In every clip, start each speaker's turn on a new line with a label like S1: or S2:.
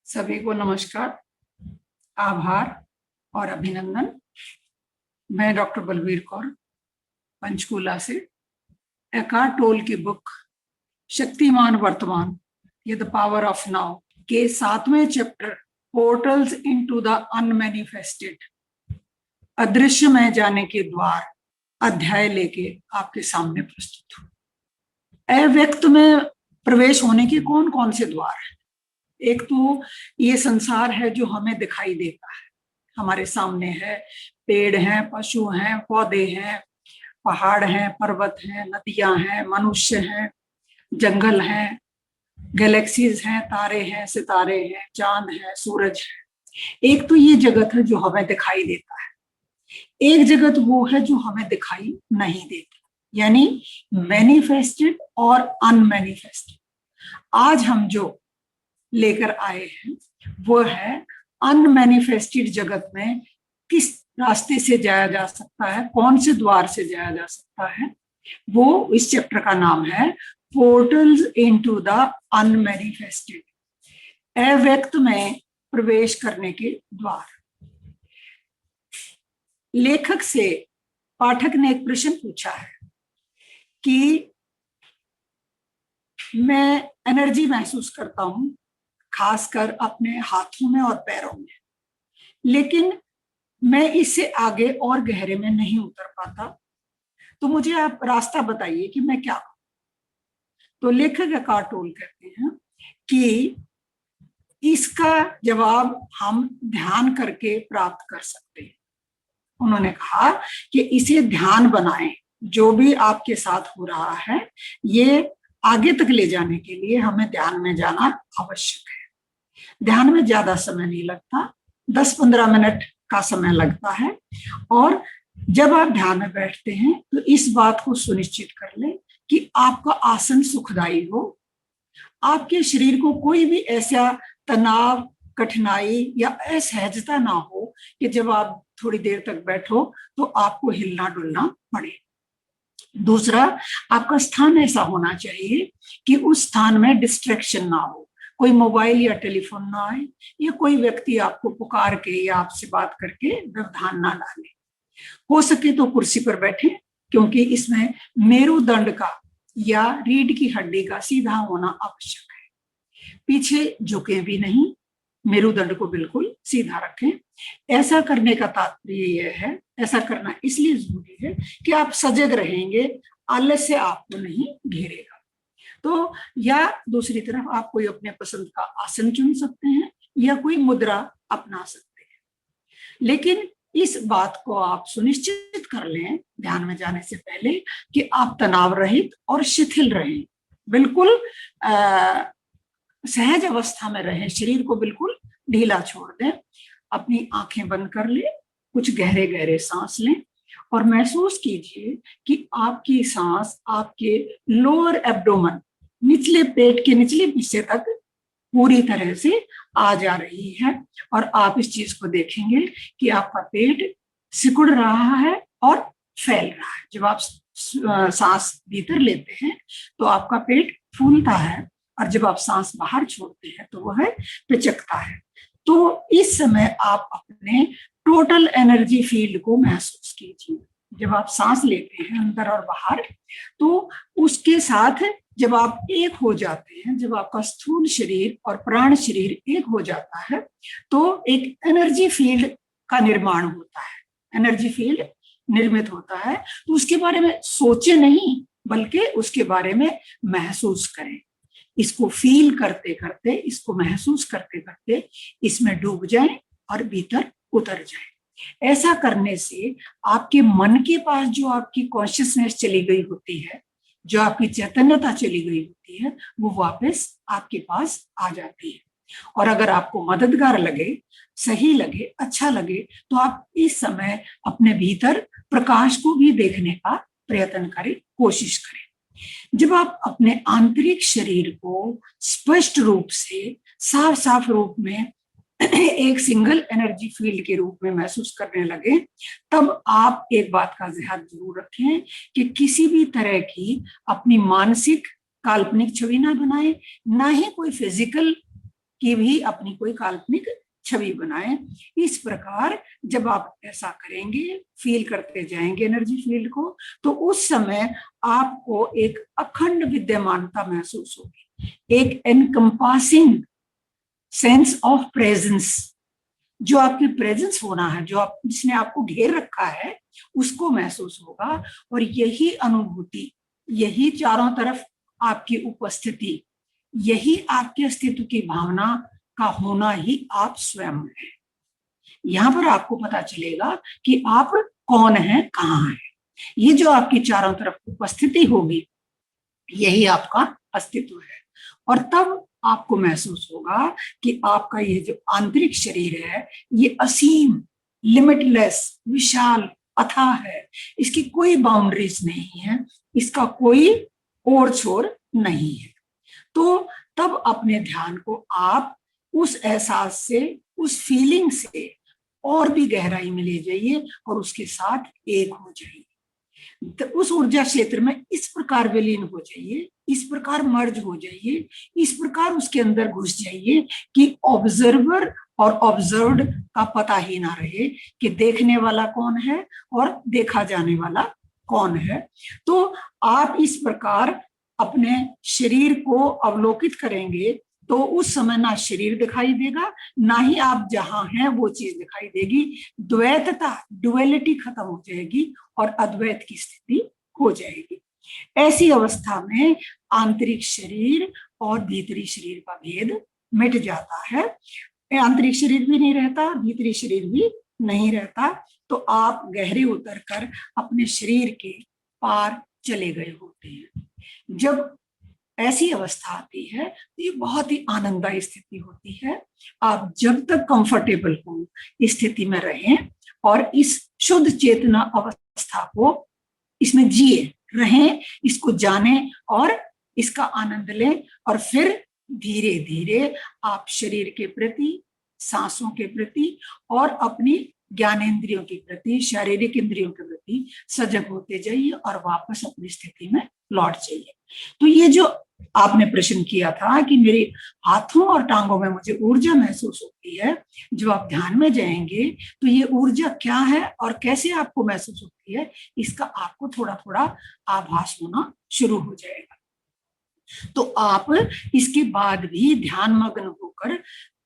S1: सभी को नमस्कार, आभार और अभिनंदन। मैं डॉक्टर बलवीर कौर पंचकूला से एकार्ट टोल की बुक शक्तिमान वर्तमान ये द पावर ऑफ नाउ के 7वें chapter portals into the unmanifested अदृश्य में जाने के द्वार अध्याय लेके आपके सामने प्रस्तुत हूं। अव्यक्त में प्रवेश होने के कौन कौन से द्वार हैं? एक तो ये संसार है जो हमें दिखाई देता है, हमारे सामने है। पेड़ हैं, पशु हैं, पौधे हैं, पहाड़ हैं, पर्वत हैं, नदियां हैं, मनुष्य हैं, जंगल हैं, गैलेक्सीज हैं, तारे हैं, सितारे हैं, चांद है, सूरज है। एक तो ये जगत है जो हमें दिखाई देता है, एक जगत वो है जो हमें दिखाई नहीं देता, यानी मैनिफेस्टेड और अनमैनिफेस्टेड। आज हम जो लेकर आए हैं वो है अनमैनिफेस्टेड जगत में किस रास्ते से जाया जा सकता है, कौन से द्वार से जाया जा सकता है। वो इस चैप्टर का नाम है पोर्टल्स इनटू द अनमैनिफेस्टेड, अव्यक्त में प्रवेश करने के द्वार। लेखक से पाठक ने एक प्रश्न पूछा है कि मैं एनर्जी महसूस करता हूं, खासकर अपने हाथों में और पैरों में, लेकिन मैं इससे आगे और गहरे में नहीं उतर पाता, तो मुझे आप रास्ता बताइए कि मैं क्या करूं। तो लेखक एकार्ट टोल कहते हैं कि इसका जवाब हम ध्यान करके प्राप्त कर सकते हैं। उन्होंने कहा कि इसे ध्यान बनाएं, जो भी आपके साथ हो रहा है ये आगे तक ले जाने के लिए हमें ध्यान में जाना आवश्यक है। ध्यान में ज्यादा समय नहीं लगता, 10-15 मिनट का समय लगता है। और जब आप ध्यान में बैठते हैं तो इस बात को सुनिश्चित कर लें कि आपका आसन सुखदायी हो, आपके शरीर को कोई भी ऐसा तनाव, कठिनाई या असहजता ना हो कि जब आप थोड़ी देर तक बैठो तो आपको हिलना डुलना पड़े। दूसरा, आपका स्थान ऐसा होना चाहिए कि उस स्थान में डिस्ट्रैक्शन ना हो, कोई मोबाइल या टेलीफोन ना आए, या कोई व्यक्ति आपको पुकार के या आपसे बात करके व्यवधान ना डाले। हो सके तो कुर्सी पर बैठे, क्योंकि इसमें मेरुदंड का या रीढ़ की हड्डी का सीधा होना आवश्यक है। पीछे झुके भी नहीं, मेरुदंड को बिल्कुल सीधा रखें। ऐसा करने का तात्पर्य यह है, ऐसा करना इसलिए जरूरी है कि आप सजग रहेंगे, आलस्य आपको नहीं घेरेगा। तो या दूसरी तरफ आप कोई अपने पसंद का आसन चुन सकते हैं या कोई मुद्रा अपना सकते हैं, लेकिन इस बात को आप सुनिश्चित कर लें ध्यान में जाने से पहले कि आप तनाव रहित और शिथिल रहें, बिल्कुल सहज अवस्था में रहें, शरीर को बिल्कुल ढीला छोड़ दें। अपनी आंखें बंद कर लें, कुछ गहरे गहरे सांस लें और महसूस कीजिए कि आपकी सांस आपके लोअर एब्डोमेन, निचले पेट के निचले हिस्से तक पूरी तरह से आ जा रही है। और आप इस चीज को देखेंगे कि आपका पेट सिकुड़ रहा है और फैल रहा है। जब आप सांस भीतर लेते हैं तो आपका पेट फूलता है, और जब आप सांस बाहर छोड़ते हैं तो वह पिचकता है। तो इस समय आप अपने टोटल एनर्जी फील्ड को महसूस कीजिए। जब आप सांस लेते हैं अंदर और बाहर, तो उसके साथ जब आप एक हो जाते हैं, जब आपका स्थूल शरीर और प्राण शरीर एक हो जाता है, तो एक एनर्जी फील्ड का निर्माण होता है, एनर्जी फील्ड निर्मित होता है। तो उसके बारे में सोचे नहीं, बल्कि उसके बारे में महसूस करें। इसको फील करते करते, इसको महसूस करते करते इसमें डूब जाएं और भीतर उतर जाएं। ऐसा करने से आपके मन के पास जो आपकी कॉन्शियसनेस चली गई होती है, जो आपकी चैतन्यता चली गई होती है, वो वापस आपके पास आ जाती है। और अगर आपको मददगार लगे, सही लगे, अच्छा लगे, तो आप इस समय अपने भीतर प्रकाश को भी देखने का प्रयत्न करें, कोशिश करें। जब आप अपने आंतरिक शरीर को स्पष्ट रूप से, साफ साफ रूप में एक सिंगल एनर्जी फील्ड के रूप में महसूस करने लगे, तब आप एक बात का ध्यान जरूर रखें कि किसी भी तरह की अपनी मानसिक काल्पनिक छवि ना बनाए, ना ही कोई फिजिकल की भी अपनी कोई काल्पनिक छवि बनाएं। इस प्रकार जब आप ऐसा करेंगे, फील करते जाएंगे एनर्जी फील्ड को, तो उस समय आपको एक अखंड विद्यमानता महसूस होगी, एक एनकम्पासिंग सेंस ऑफ प्रेजेंस। जो आपकी प्रेजेंस होना है, जो आप जिसने आपको घेर रखा है, उसको महसूस होगा। और यही अनुभूति, यही चारों तरफ आपकी उपस्थिति, यही आपके अस्तित्व की भावना का होना ही आप स्वयं है। यहां पर आपको पता चलेगा कि आप कौन है, कहाँ है। ये जो आपकी चारों तरफ उपस्थिति होगी, यही आपका अस्तित्व है। और तब आपको महसूस होगा कि आपका ये जो आंतरिक शरीर है, ये असीम, लिमिटलेस, विशाल, अथाह है। इसकी कोई बाउंड्रीज नहीं है, इसका कोई ओर छोर नहीं है। तो तब अपने ध्यान को आप उस एहसास से, उस फीलिंग से और भी गहराई में ले जाइए और उसके साथ एक हो जाइए। तो उस ऊर्जा क्षेत्र में इस प्रकार विलीन हो जाइए, इस प्रकार मर्ज हो जाइए, इस प्रकार उसके अंदर घुस जाइए कि ऑब्जर्वर और ऑब्जर्व्ड का पता ही ना रहे कि देखने वाला कौन है और देखा जाने वाला कौन है। तो आप इस प्रकार अपने शरीर को अवलोकित करेंगे तो उस समय ना शरीर दिखाई देगा, ना ही आप जहां हैं वो चीज दिखाई देगी। द्वैतता, डुअलिटी खत्म हो जाएगी और अद्वैत की स्थिति हो जाएगी। ऐसी अवस्था में आंतरिक शरीर और भीतरी शरीर का भेद मिट जाता है। आंतरिक शरीर भी नहीं रहता, भीतरी शरीर भी नहीं रहता। तो आप गहरे उतरकर अपने शरीर के पार चले गए होते हैं। जब ऐसी अवस्था आती है तो ये बहुत ही आनंददायी स्थिति होती है। आप जब तक कंफर्टेबल हो इस स्थिति में रहें और इस शुद्ध चेतना अवस्था को, इसमें जिए रहें, इसको जाने और इसका आनंद लें। और फिर धीरे धीरे आप शरीर के प्रति, सांसों के प्रति और अपनी ज्ञानेंद्रियों के प्रति, शारीरिक इंद्रियों के प्रति सजग होते जाइए और वापस अपनी स्थिति में लौट जाइए। तो ये जो आपने प्रश्न किया था कि मेरे हाथों और टांगों में मुझे ऊर्जा महसूस होती है, जब आप ध्यान में जाएंगे तो ये ऊर्जा क्या है और कैसे आपको महसूस होती है, इसका आपको थोड़ा थोड़ा आभास होना शुरू हो जाएगा। तो आप इसके बाद भी ध्यान मग्न होकर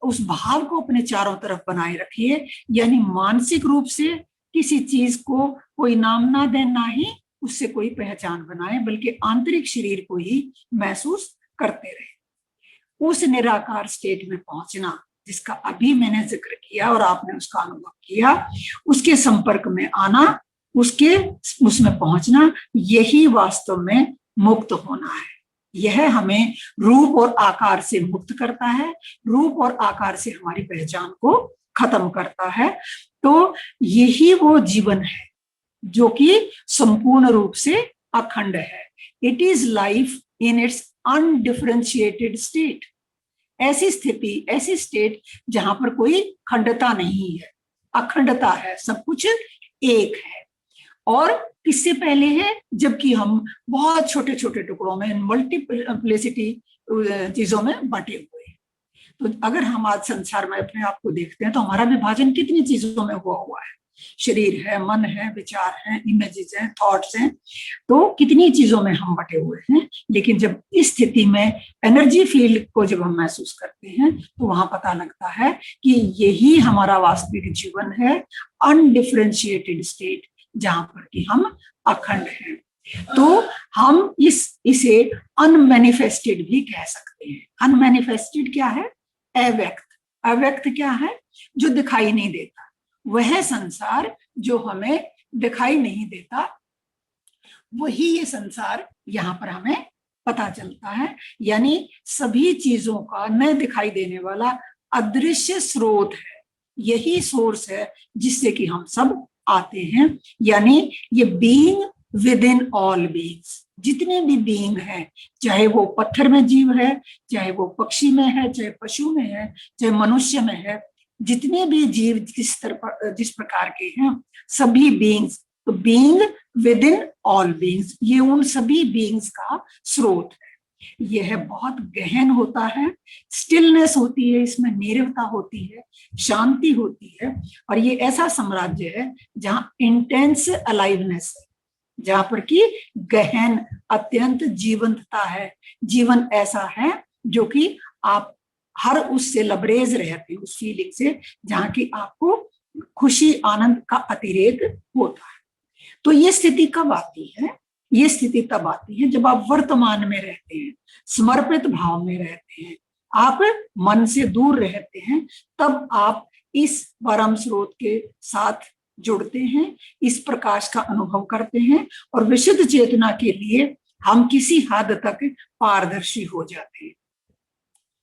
S1: उस भाव को अपने चारों तरफ बनाए रखिए। यानी मानसिक रूप से किसी चीज को कोई नाम ना दें, ना ही उससे कोई पहचान बनाए, बल्कि आंतरिक शरीर को ही महसूस करते रहे। उस निराकार स्टेट में पहुंचना जिसका अभी मैंने जिक्र किया और आपने उसका अनुभव किया, उसके संपर्क में आना, उसमें पहुंचना, यही वास्तव में मुक्त होना है। यह हमें रूप और आकार से मुक्त करता है, रूप और आकार से हमारी पहचान को खत्म करता है। तो यही वो जीवन है जो कि संपूर्ण रूप से अखंड है। It is life in its undifferentiated state. ऐसी स्थिति, ऐसी स्टेट जहां पर कोई खंडता नहीं है, अखंडता है, सब कुछ एक है। और किससे पहले है, जबकि हम बहुत छोटे छोटे टुकड़ों में, मल्टीप्लिसिटी चीजों में बंटे हुए हैं। तो अगर हम आज संसार में अपने आप को देखते हैं तो हमारा विभाजन कितनी चीजों में हुआ है। शरीर है, मन है, विचार है, इमेजेस हैं, थॉट्स हैं, तो कितनी चीजों में हम बटे हुए हैं। लेकिन जब इस स्थिति में एनर्जी फील्ड को जब हम महसूस करते हैं तो वहां पता लगता है कि यही हमारा वास्तविक जीवन है, अनडिफरेंशिएटेड स्टेट, जहां पर कि हम अखंड हैं। तो हम इसे अनमैनिफेस्टेड भी कह सकते हैं। अनमैनिफेस्टेड क्या है? अव्यक्त। अव्यक्त क्या है? जो दिखाई नहीं देता। वह संसार जो हमें दिखाई नहीं देता, वही ये संसार यहाँ पर हमें पता चलता है। यानी सभी चीजों का न दिखाई देने वाला अदृश्य स्रोत है, यही सोर्स है जिससे कि हम सब आते हैं। यानी ये being with in all beings, जितने भी बीइंग हैं, चाहे वो पत्थर में जीव है, चाहे वो पक्षी में है, चाहे पशु में है, चाहे मनुष्य में है, जितने भी जीव जिस प्रकार के हैं, सभी बीइंग्स, तो being with in all beings, ये उन सभी बीइंग्स का स्रोत है। यह बहुत गहन होता है, स्टिलनेस होती है, इसमें नीरवता होती है, शांति होती है। और ये ऐसा साम्राज्य है जहां इंटेंस अलाइवनेस है, जहां पर कि गहन अत्यंत जीवंतता है। जीवन ऐसा है जो कि आप हर उससे लबरेज रहते हैं, उस फीलिंग से जहां की आपको खुशी आनंद का अतिरेक होता है। तो ये स्थिति कब आती है? ये स्थिति तब आती है जब आप वर्तमान में रहते हैं, समर्पित भाव में रहते हैं, आप मन से दूर रहते हैं, तब आप इस परम स्रोत के साथ जुड़ते हैं, इस प्रकाश का अनुभव करते हैं और विशुद्ध चेतना के लिए हम किसी हद तक पारदर्शी हो जाते हैं।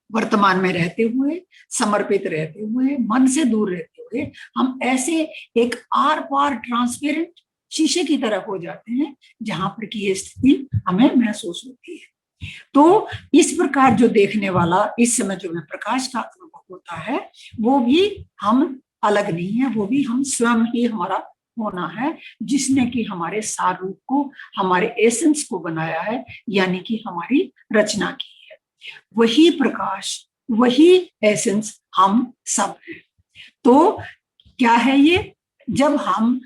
S1: वर्तमान में रहते हुए, समर्पित रहते हुए, मन से दूर रहते हुए हम ऐसे एक आर पार ट्रांसपेरेंट शीशे की तरह हो जाते हैं जहां पर की ये स्थिति हमें महसूस होती है। तो इस प्रकार जो देखने वाला इस समय जो हमें प्रकाश का अनुभव होता है, वो भी हम अलग नहीं है, वो भी हम स्वयं ही हमारा होना है, जिसने कि हमारे सार रूप को, हमारे एसेंस को बनाया है, यानी कि हमारी रचना की है। वही प्रकाश, वही एसेंस हम सब हैं। तो क्या है ये? जब हम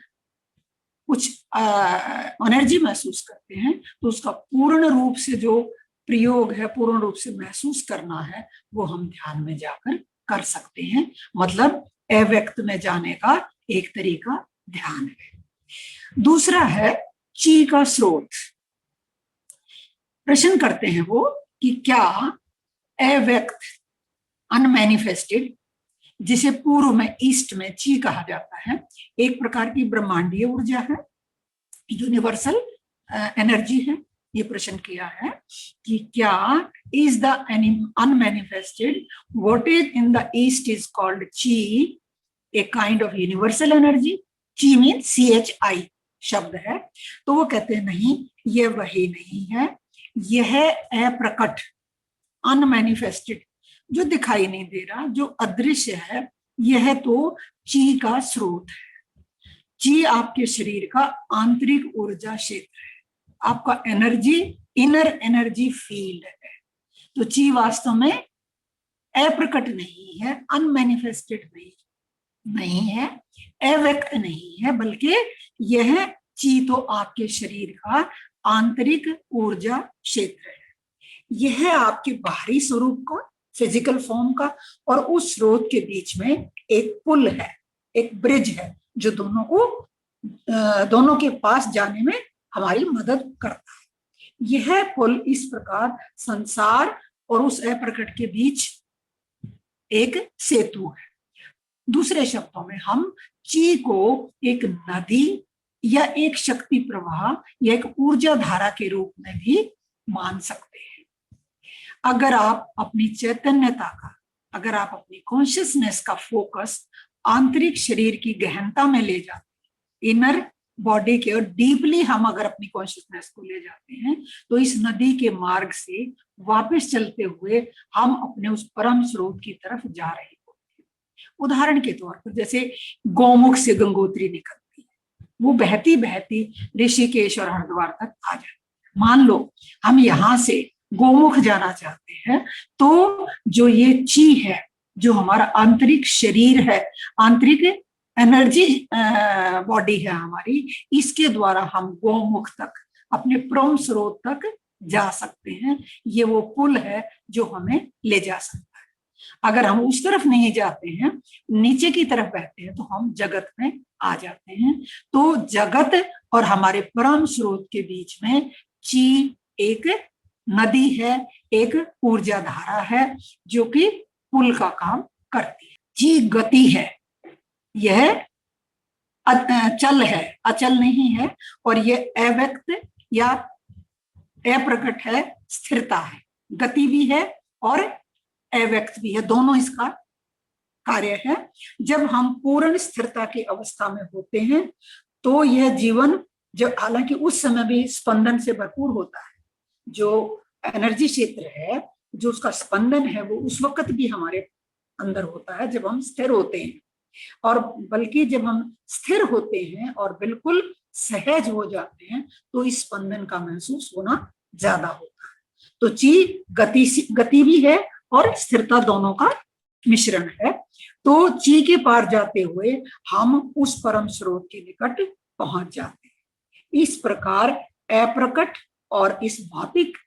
S1: कुछ एनर्जी महसूस करते हैं तो उसका पूर्ण रूप से जो प्रयोग है, पूर्ण रूप से महसूस करना है, वो हम ध्यान में जाकर कर सकते हैं। मतलब अव्यक्त में जाने का एक तरीका ध्यान है। दूसरा है ची का स्रोत। प्रश्न करते हैं वो कि क्या अव्यक्त, अनमैनिफेस्टेड, जिसे पूर्व में ईस्ट में ची कहा जाता है, एक प्रकार की ब्रह्मांडीय ऊर्जा है, यूनिवर्सल एनर्जी है। ये प्रश्न किया है कि क्या is the unmanifested what is in the East is called chi a kind of universal energy? Chi mean CHI शब्द है। तो वो कहते हैं नहीं, ये वही नहीं है, यह अप्रकट, अनमैनिफेस्टेड, जो दिखाई नहीं दे रहा, जो अदृश्य है, यह तो ची का स्रोत है। ची आपके शरीर का आंतरिक ऊर्जा क्षेत्र है, आपका एनर्जी, इनर एनर्जी फील्ड है। तो ची वास्तव में अप्रकट नहीं है, अनमैनिफेस्टेड नहीं है, अव्यक्त नहीं है, बल्कि यह ची तो आपके शरीर का आंतरिक ऊर्जा क्षेत्र है। यह आपके बाहरी स्वरूप का, फिजिकल फॉर्म का, और उस स्रोत के बीच में एक पुल है, एक ब्रिज है, जो दोनों के पास जाने में हमारी मदद करता है। यह पुल इस प्रकार संसार और उस अप्रकट के बीच एक सेतु है। दूसरे शब्दों में हम ची को एक नदी या एक शक्ति प्रवाह या एक ऊर्जा धारा के रूप में भी मान सकते हैं। अगर आप अपनी चैतन्यता का, अगर आप अपनी कॉन्शियसनेस का फोकस आंतरिक शरीर की गहनता में ले जाते हैं, इनर बॉडी के, और डीपली हम अगर अपनी कॉन्शियसनेस को ले जाते हैं, तो इस नदी के मार्ग से वापस चलते हुए हम अपने उस परम स्रोत की तरफ जा रहे होते हैं। उदाहरण के तौर पर जैसे गौमुख से गंगोत्री निकलती है, वो बहती बहती ऋषिकेश और हरिद्वार तक आ जाती है। मान लो हम यहाँ से गोमुख जाना चाहते हैं, तो जो ये ची है, जो हमारा आंतरिक शरीर है, आंतरिक एनर्जी बॉडी है हमारी, इसके द्वारा हम गोमुख तक, अपने परम स्रोत तक जा सकते हैं। ये वो पुल है जो हमें ले जा सकता है। अगर हम उस तरफ नहीं जाते हैं, नीचे की तरफ बहते हैं, तो हम जगत में आ जाते हैं। तो जगत और हमारे परम स्रोत के बीच में ची एक नदी है, एक ऊर्जा धारा है, जो कि पुल का काम करती है। ची गति है, यह चल है, अचल नहीं है, और यह अव्यक्त या अप्रकट है, स्थिरता है। गति भी है और अव्यक्त भी है, दोनों इसका कार्य है। जब हम पूर्ण स्थिरता की अवस्था में होते हैं, तो यह जीवन, जब हालांकि उस समय भी स्पंदन से भरपूर होता है, जो एनर्जी क्षेत्र है, जो उसका स्पंदन है, वो उस वक्त भी हमारे अंदर होता है जब हम स्थिर होते हैं। और बल्कि जब हम स्थिर होते हैं और बिल्कुल सहज हो जाते हैं, तो इस स्पंदन का महसूस होना ज्यादा होता है। तो ची गति भी है और स्थिरता दोनों का मिश्रण है। तो ची के पार जाते हुए हम उस परम स्रोत के निकट पहुंच जाते हैं। इस प्रकार अप्रकट और इस भौतिक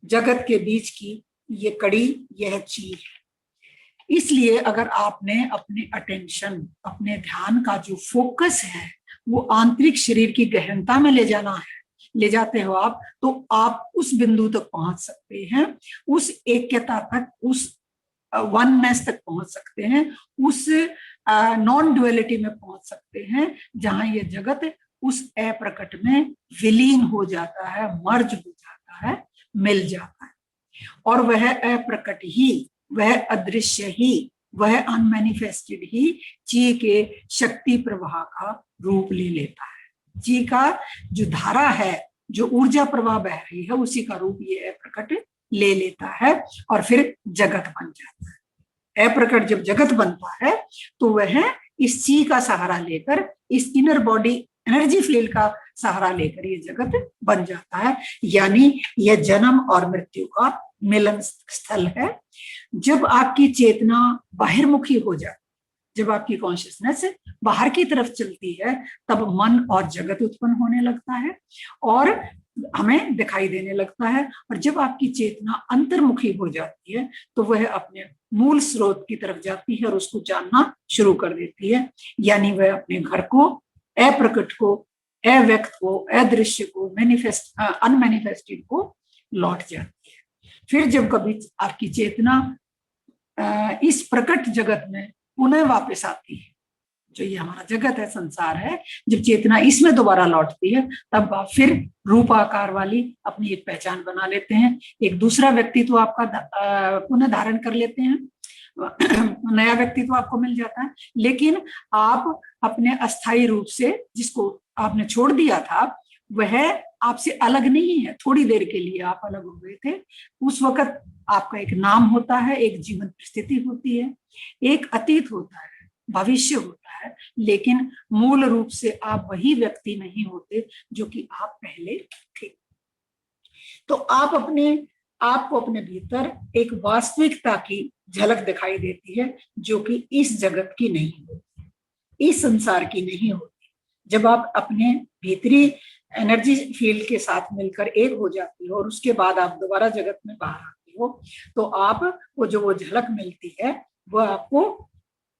S1: जगत के बीच की ये कड़ी, यह ची है। इसलिए अगर आपने अपने अटेंशन, अपने ध्यान का जो फोकस है वो आंतरिक शरीर की गहनता में ले जाना है, ले जाते हो आप, तो आप उस बिंदु तक पहुंच सकते हैं, उस ऐक्यता तक, उस वननेस तक पहुंच सकते हैं, उस नॉन ड्युअलिटी में पहुंच सकते हैं, जहां ये जगत उस अप्रकट में विलीन हो जाता है, मर्ज हो जाता है, मिल जाता है। और वह अप्रकट ही, वह अदृश्य ही, वह अनमैनिफेस्टेड ही ची के शक्ति प्रवाह का रूप ले लेता है। ची का जो धारा है, जो ऊर्जा प्रवाह बह रही है, उसी का रूप ये अप्रकट ले लेता है और फिर जगत बन जाता है। अप्रकट जब जगत बनता है तो वह इस ची का सहारा लेकर, इस इनर बॉडी एनर्जी फील्ड का सहारा लेकर ये जगत बन जाता है। यानी यह जन्म और मृत्यु का मिलन स्थल है। जब आपकी चेतना बाहिर्मुखी हो जाती, जब आपकी कॉन्शियसनेस बाहर की तरफ चलती है, तब मन और जगत उत्पन्न होने लगता है और हमें दिखाई देने लगता है। और जब आपकी चेतना अंतर्मुखी हो जाती है तो वह अपने मूल स्रोत की तरफ जाती है और उसको जानना शुरू कर देती है। यानी वह अपने घर को, अप्रकट को, अव्यक्त को, अदृश्य को, अनमैनिफेस्टेड को लौट जाती है। फिर जब कभी आपकी चेतना इस प्रकट जगत में पुनः वापस आती है, जो ये हमारा जगत है, संसार है, जब चेतना इसमें दोबारा लौटती है, तब आप फिर रूपाकार वाली अपनी एक पहचान बना लेते हैं, एक दूसरा व्यक्तित्व आपका पुनः धारण कर लेते हैं, नया व्यक्तित्व आपको मिल जाता है। लेकिन आप अपने अस्थायी रूप से, जिसको आपने छोड़ दिया था, वह आपसे अलग नहीं है। थोड़ी देर के लिए आप अलग हो गए थे, उस वक्त आपका एक नाम होता है, एक जीवन परिस्थिति होती है, एक अतीत होता है, भविष्य होता है, लेकिन मूल रूप से आप वही व्यक्ति नहीं होते जो कि आप पहले थे। तो आपको अपने भीतर एक वास्तविकता की झलक दिखाई देती है, जो कि इस जगत की नहीं होती, इस संसार की नहीं होती। जब आप अपने भीतरी एनर्जी फील्ड के साथ मिलकर एक हो जाती हो और उसके बाद आप दोबारा जगत में बाहर आती हो, तो आपको जो वो झलक मिलती है वो आपको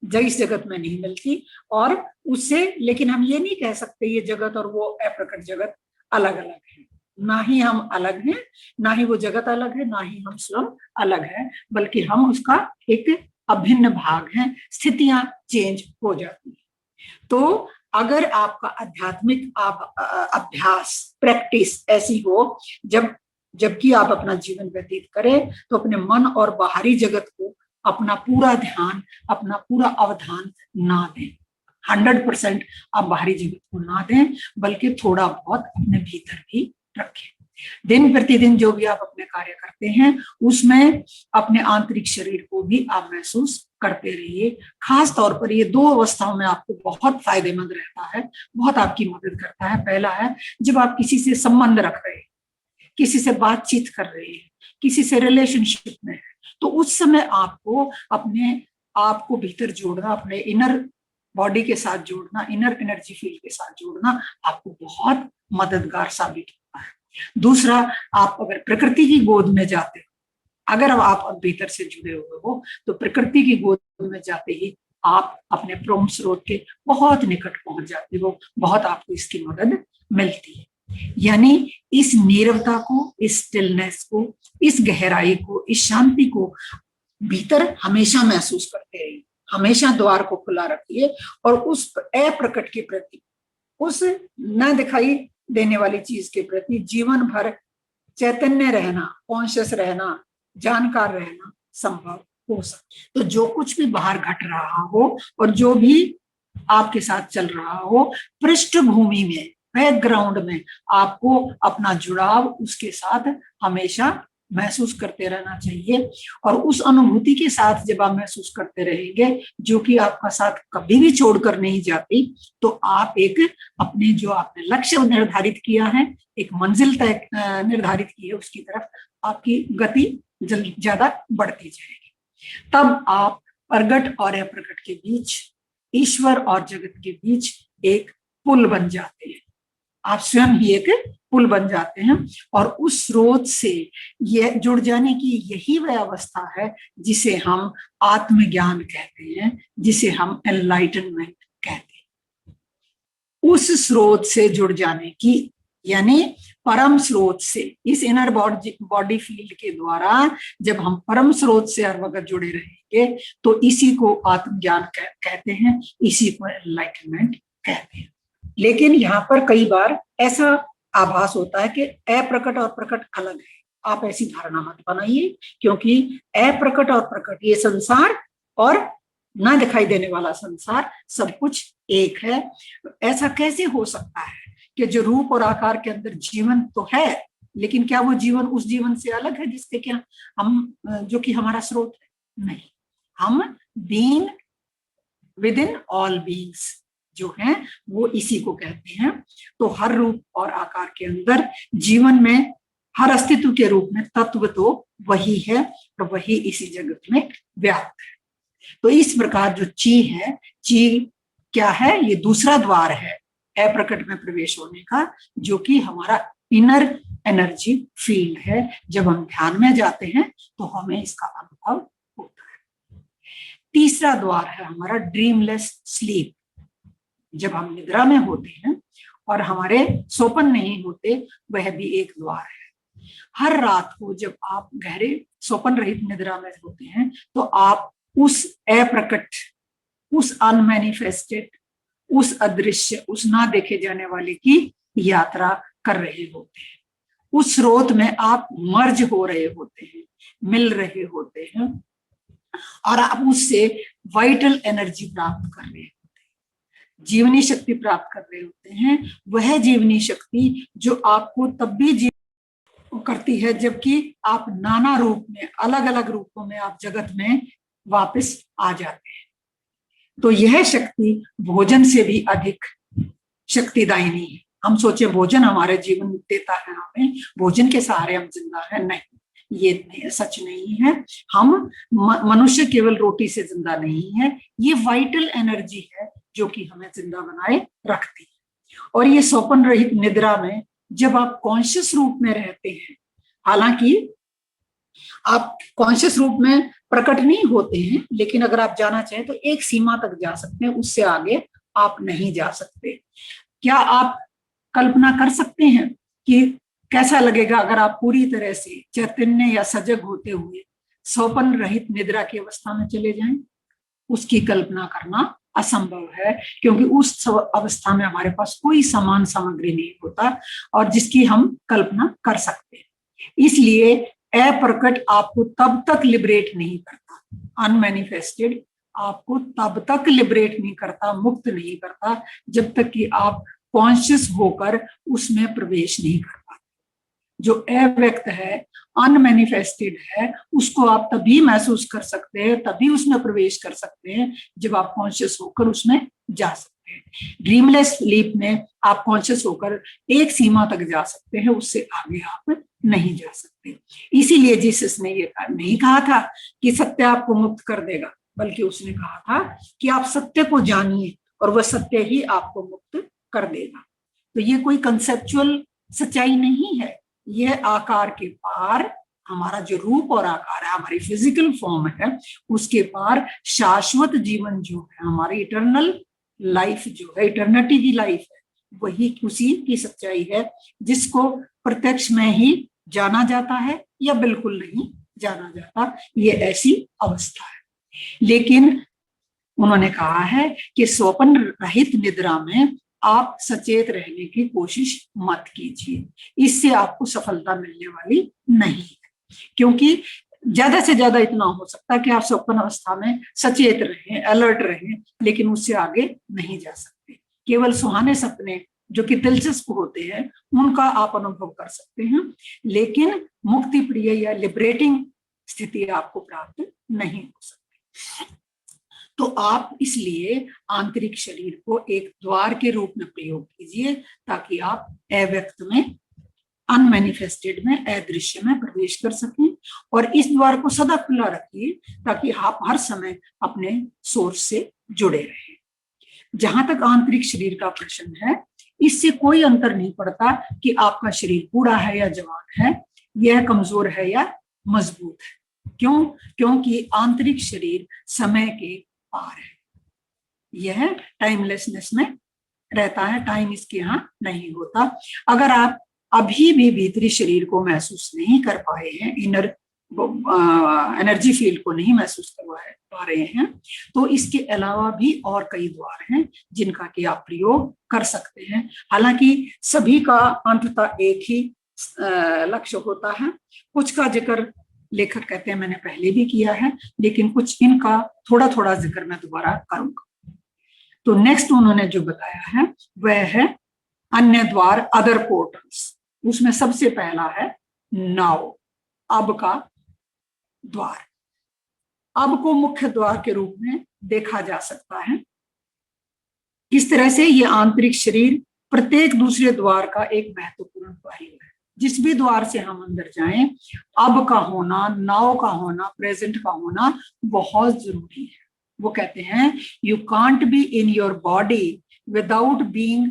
S1: इस जगत में नहीं मिलती। और उससे, लेकिन हम ये नहीं कह सकते ये जगत और वो अप्रकट जगत अलग अलग है। ना ही हम अलग हैं, ना ही वो जगत अलग है, ना ही हम स्वयं अलग है, बल्कि हम उसका एक अभिन्न भाग हैं। स्थितियां चेंज हो जाती हैं। तो अगर आपका आध्यात्मिक अभ्यास, प्रैक्टिस ऐसी हो जबकि आप अपना जीवन व्यतीत करें, तो अपने मन और बाहरी जगत को अपना पूरा ध्यान, अपना पूरा अवधान ना दें। 100% आप बाहरी जगत को ना दें, बल्कि थोड़ा बहुत अपने भीतर भी रखें। दिन प्रतिदिन जो भी आप अपने कार्य करते हैं, उसमें अपने आंतरिक शरीर को भी आप महसूस करते रहिए। खास तौर पर ये 2 अवस्थाओं में आपको बहुत फायदेमंद रहता है, बहुत आपकी मदद करता है। पहला है जब आप किसी से संबंध रख रहे हैं, किसी से बातचीत कर रहे हैं, किसी से रिलेशनशिप में है, तो उस समय आपको अपने आप को भीतर जोड़ना, अपने इनर बॉडी के साथ जोड़ना, इनर एनर्जी फील्ड के साथ जोड़ना आपको बहुत मददगार साबित होता है। दूसरा, आप अगर प्रकृति की गोद में जाते हो, अगर आप भीतर से जुड़े हुए हो, तो प्रकृति की गोद में जाते ही आप अपने परम स्रोत के बहुत निकट पहुंच जाते हो, बहुत आपको इसकी मदद मिलती है। यानी इस नीरवता को, इस स्टिलनेस को, इस गहराई को, इस शांति को भीतर हमेशा महसूस करते रहिए, हमेशा द्वार को खुला रखिए और उस अप्रकट के प्रति, उस न दिखाई देने वाली चीज के प्रति जीवन भर चैतन्य रहना, कॉन्शियस रहना, जानकार रहना संभव हो सके। तो जो कुछ भी बाहर घट रहा हो और जो भी आपके साथ चल रहा हो, पृष्ठभूमि में, बैकग्राउंड में आपको अपना जुड़ाव उसके साथ हमेशा महसूस करते रहना चाहिए। और उस अनुभूति के साथ जब आप महसूस करते रहेंगे, जो कि आपका साथ कभी भी छोड़कर नहीं जाती, तो आप एक अपने जो आपने लक्ष्य निर्धारित किया है, एक मंजिल तय निर्धारित की है, उसकी तरफ आपकी गति ज्यादा बढ़ती जाएगी। तब आप प्रगट और अप्रगट के बीच, ईश्वर और जगत के बीच एक पुल बन जाते हैं। आप स्वयं ही एक पुल बन जाते हैं, और उस स्रोत से यह जुड़ जाने की यही वह अवस्था है जिसे हम आत्मज्ञान कहते हैं, जिसे हम एनलाइटनमेंट कहते हैं। उस स्रोत से जुड़ जाने की, यानी परम स्रोत से, इस इनर बॉडी फील्ड के द्वारा जब हम परम स्रोत से हर वक्त जुड़े रहेंगे, तो इसी को आत्मज्ञान कहते हैं, इसी को एनलाइटनमेंट कहते हैं। लेकिन यहाँ पर कई बार ऐसा आभास होता है कि अप्रकट और प्रकट अलग है। आप ऐसी धारणा मत बनाइए, क्योंकि अप्रकट और प्रकट, ये संसार और ना दिखाई देने वाला संसार, सब कुछ एक है। ऐसा कैसे हो सकता है कि जो रूप और आकार के अंदर जीवन तो है, लेकिन क्या वो जीवन उस जीवन से अलग है जिसके क्या हम, जो कि हमारा स्रोत है? नहीं, हम being with in all beings जो है वो इसी को कहते हैं। तो हर रूप और आकार के अंदर जीवन में, हर अस्तित्व के रूप में तत्व तो वही है, और वही इसी जगत में व्याप्त है। तो इस प्रकार जो ची है, ची क्या है? ये दूसरा द्वार है अप्रकट में प्रवेश होने का, जो कि हमारा इनर एनर्जी फील्ड है। जब हम ध्यान में जाते हैं तो हमें इसका अनुभव होता है। तीसरा द्वार है हमारा ड्रीमलेस स्लीप। जब हम निद्रा में होते हैं और हमारे सोपन नहीं होते, वह भी एक द्वार है। हर रात को जब आप गहरे सोपन रहित निद्रा में होते हैं, तो आप उस अप्रकट, उस अनमैनिफेस्टेड, उस अदृश्य, उस ना देखे जाने वाले की यात्रा कर रहे होते हैं। उस स्रोत में आप मर्ज हो रहे होते हैं, मिल रहे होते हैं, और आप उससे वाइटल एनर्जी प्राप्त कर रहे हैं, जीवनी शक्ति प्राप्त कर रहे होते हैं। वह जीवनी शक्ति जो आपको तब भी जीवन करती है जबकि आप नाना रूप में, अलग अलग रूपों में आप जगत में वापस आ जाते हैं। तो यह शक्ति भोजन से भी अधिक शक्तिदायिनी है। हम सोचे भोजन हमारे जीवन देता है, हमें भोजन के सहारे हम जिंदा है, नहीं, ये सच नहीं है। हम मनुष्य केवल रोटी से जिंदा नहीं है, ये वाइटल एनर्जी है जो कि हमें जिंदा बनाए रखती है। और ये स्वप्न रहित निद्रा में जब आप कॉन्शियस रूप में रहते हैं, हालांकि आप कॉन्शियस रूप में प्रकट नहीं होते हैं, लेकिन अगर आप जाना चाहें तो एक सीमा तक जा सकते हैं, उससे आगे आप नहीं जा सकते। क्या आप कल्पना कर सकते हैं कि कैसा लगेगा अगर आप पूरी तरह से चैतन्य या सजग होते हुए स्वप्न रहित निद्रा की अवस्था में चले जाएं? उसकी कल्पना करना असंभव है, क्योंकि उस अवस्था में हमारे पास कोई समान सामग्री नहीं होता और जिसकी हम कल्पना कर सकते हैं। इसलिए अप्रकट आपको तब तक लिबरेट नहीं करता, अनमैनिफेस्टेड आपको तब तक लिबरेट नहीं करता, मुक्त नहीं करता, जब तक कि आप कॉन्शियस होकर उसमें प्रवेश नहीं कर पाते। जो अव्यक्त है, अनमैनिफेस्टेड है, उसको आप तभी महसूस कर सकते हैं, तभी उसमें प्रवेश कर सकते हैं जब आप कॉन्शियस होकर उसमें जा सकते हैं। ड्रीमलेस स्लीप में आप कॉन्शियस होकर एक सीमा तक जा सकते हैं, उससे आगे आप नहीं जा सकते। इसीलिए जीसस ने ये नहीं कहा था कि सत्य आपको मुक्त कर देगा, बल्कि उसने कहा था कि आप सत्य को जानिए और वह सत्य ही आपको मुक्त कर देगा। तो ये कोई कंसेप्चुअल सच्चाई नहीं है, यह आकार के पार, हमारा जो रूप और आकार है, हमारी फिजिकल फॉर्म है, उसके पार शाश्वत जीवन जो है, हमारी इटर्नल लाइफ जो है, इटर्निटी की लाइफ है, वही उसी की सच्चाई है, जिसको प्रत्यक्ष में ही जाना जाता है या बिल्कुल नहीं जाना जाता। ये ऐसी अवस्था है। लेकिन उन्होंने कहा है कि स्वप्न रहित निद्रा में आप सचेत रहने की कोशिश मत कीजिए, इससे आपको सफलता मिलने वाली नहीं है। क्योंकि ज्यादा से ज्यादा इतना हो सकता है कि आप स्वप्न अवस्था में सचेत रहें, अलर्ट रहें, लेकिन उससे आगे नहीं जा सकते। केवल सुहाने सपने जो कि दिलचस्प होते हैं उनका आप अनुभव कर सकते हैं, लेकिन मुक्ति प्रिय या लिबरेटिंग स्थिति आपको प्राप्त नहीं हो सकती। तो आप इसलिए आंतरिक शरीर को एक द्वार के रूप में प्रयोग कीजिए ताकि आप अव्यक्त में, अनमैनिफेस्टेड में, अदृश्य में प्रवेश कर सकें, और इस द्वार को सदा खुला रखिए ताकि आप हर समय अपने सोर्स से जुड़े रहें। जहां तक आंतरिक शरीर का प्रश्न है, इससे कोई अंतर नहीं पड़ता कि आपका शरीर बूढ़ा है या जवान है, यह कमजोर है या मजबूत है। क्यों? क्योंकि आंतरिक शरीर समय के पार है, यह टाइमलेसनेस में रहता है, टाइम इसके यहाँ नहीं होता। अगर आप अभी भी भीतरी शरीर को महसूस नहीं कर पाए हैं, इनर एनर्जी फील्ड को नहीं महसूस पा रहे हैं, तो इसके अलावा भी और कई द्वार हैं जिनका कि आप प्रयोग कर सकते हैं। हालांकि सभी का अंततः एक ही लक्ष्य होता है। कुछ का जिक्र लेखक कहते हैं मैंने पहले भी किया है, लेकिन कुछ इनका थोड़ा थोड़ा जिक्र मैं दोबारा करूंगा। तो नेक्स्ट उन्होंने जो बताया है वह है अन्य द्वार, अदर पोर्टल्स। उसमें सबसे पहला है नाउ, अब का द्वार। अब को मुख्य द्वार के रूप में देखा जा सकता है। इस तरह से ये आंतरिक शरीर प्रत्येक दूसरे द्वार का एक महत्वपूर्ण पहलू है। जिस भी द्वार से हम अंदर जाएं, अब का होना, नाउ का होना, प्रेजेंट का होना बहुत जरूरी है। वो कहते हैं you can't be in your body without being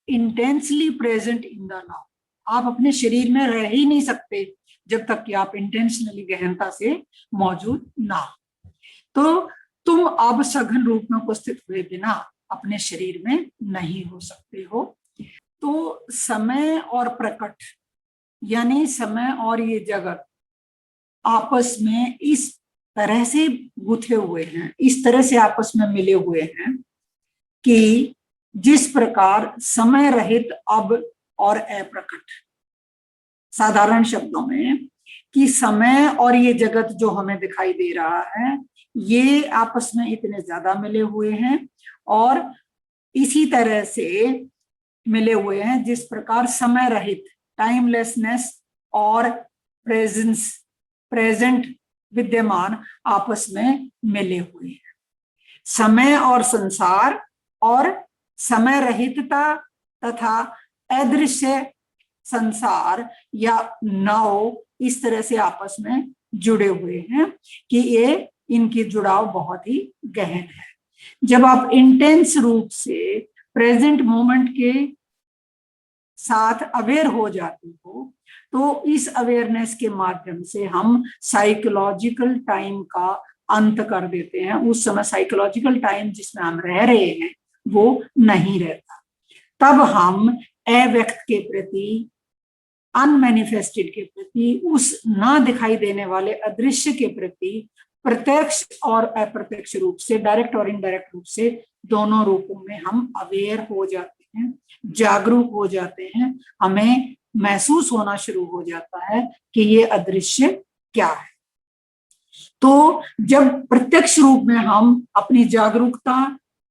S1: intensely present in the now. आप अपने शरीर में रह ही नहीं सकते जब तक कि आप इंटेंशनली गहनता से मौजूद ना हो। तो तुम अब सघन रूप में उपस्थित हुए बिना अपने शरीर में नहीं हो सकते हो। तो समय और प्रकट, यानी समय और ये जगत आपस में इस तरह से गुथे हुए हैं, इस तरह से आपस में मिले हुए हैं कि जिस प्रकार समय रहित अब और अप्रकट, साधारण शब्दों में कि समय और ये जगत जो हमें दिखाई दे रहा है ये आपस में इतने ज्यादा मिले हुए हैं और इसी तरह से मिले हुए हैं जिस प्रकार समय रहित, टाइमलेसनेस और प्रेजेंस, प्रेजेंट, विद्यमान आपस में मिले हुए हैं। समय और संसार और समय रहितता तथा अदृश्य संसार या नाव इस तरह से आपस में जुड़े हुए हैं कि ये इनकी जुड़ाव बहुत ही गहन है। जब आप इंटेंस रूप से प्रेजेंट मोमेंट के साथ अवेयर हो जाते हो तो इस अवेयरनेस के माध्यम से हम साइकोलॉजिकल टाइम का अंत कर देते हैं। उस समय साइकोलॉजिकल टाइम जिसमें हम रह रहे हैं वो नहीं रहता। तब हम अव्यक्त के प्रति, अनमैनिफेस्टेड के प्रति, उस ना दिखाई देने वाले अदृश्य के प्रति प्रत्यक्ष और अप्रत्यक्ष रूप से, डायरेक्ट और इनडायरेक्ट रूप से, दोनों रूपों में हम अवेयर हो जाते हैं, जागरूक हो जाते हैं। हमें महसूस होना शुरू हो जाता है कि ये अदृश्य क्या है। तो जब प्रत्यक्ष रूप में हम अपनी जागरूकता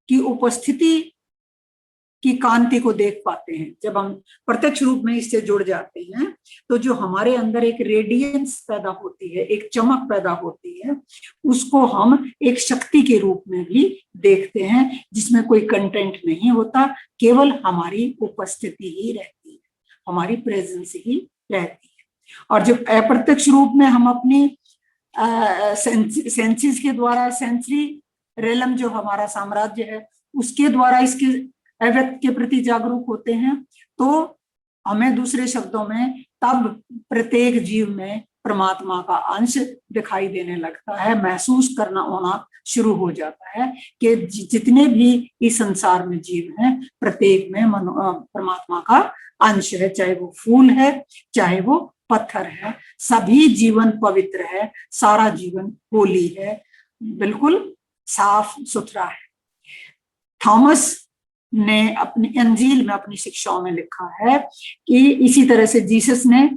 S1: की उपस्थिति की कांति को देख पाते हैं, जब हम प्रत्यक्ष रूप में इससे जुड़ जाते हैं तो जो हमारे अंदर एक रेडियंस पैदा होती है, एक चमक पैदा होती है, उसको हम एक शक्ति के रूप में भी देखते हैं जिसमें कोई कंटेंट नहीं होता, केवल हमारी उपस्थिति ही रहती है, हमारी प्रेजेंस ही रहती है। और जब अप्रत्यक्ष रूप में हम अपनी सेंसेस के द्वारा, सेंसरी रेलम जो हमारा साम्राज्य है उसके द्वारा इसके अव्यक्त के प्रति जागरूक होते हैं, तो हमें दूसरे शब्दों में तब प्रत्येक जीव में परमात्मा का अंश दिखाई देने लगता है, महसूस करना होना शुरू हो जाता है कि जितने भी इस संसार में जीव हैं प्रत्येक में परमात्मा का अंश है, चाहे वो फूल है चाहे वो पत्थर है, सभी जीवन पवित्र है, सारा जीवन होली है, बिल्कुल साफ सुथरा है। थॉमस ने अपनी अंजील में, अपनी शिक्षाओं में लिखा है कि इसी तरह से जीसस ने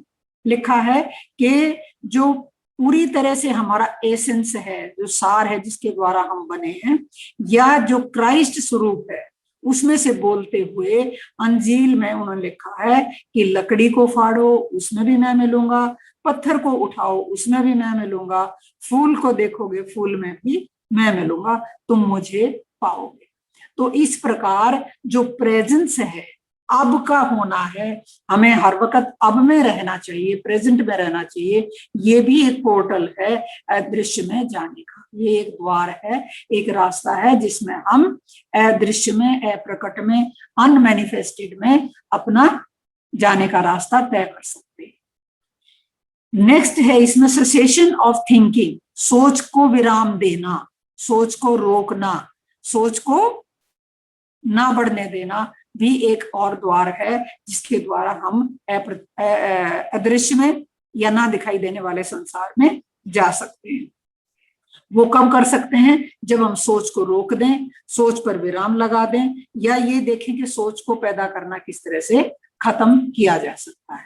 S1: लिखा है कि जो पूरी तरह से हमारा एसेंस है, जो सार है जिसके द्वारा हम बने हैं, या जो क्राइस्ट स्वरूप है उसमें से बोलते हुए अंजील में उन्होंने लिखा है कि लकड़ी को फाड़ो, उसमें भी मैं मिलूंगा, पत्थर को उठाओ, उसमें भी मैं मिलूंगा, फूल को देखोगे, फूल में भी मैं मिलूंगा, तुम मुझे पाओगे। तो इस प्रकार जो प्रेजेंस है, अब का होना है, हमें हर वक्त अब में रहना चाहिए, प्रेजेंट में रहना चाहिए। ये भी एक पोर्टल है अदृश्य में जाने का, ये एक द्वार है, एक रास्ता है जिसमें हम अदृश्य में, अप्रकट में, अनमैनिफेस्टेड में अपना जाने का रास्ता तय कर सकते हैं। नेक्स्ट है इसमें सेसेशन ऑफ थिंकिंग, सोच को विराम देना, सोच को रोकना, सोच को ना बढ़ने देना भी एक और द्वार है जिसके द्वारा हम अदृश्य में या ना दिखाई देने वाले संसार में जा सकते हैं। वो कब कर सकते हैं? जब हम सोच को रोक दें, सोच पर विराम लगा दें, या ये देखें कि सोच को पैदा करना किस तरह से खत्म किया जा सकता है।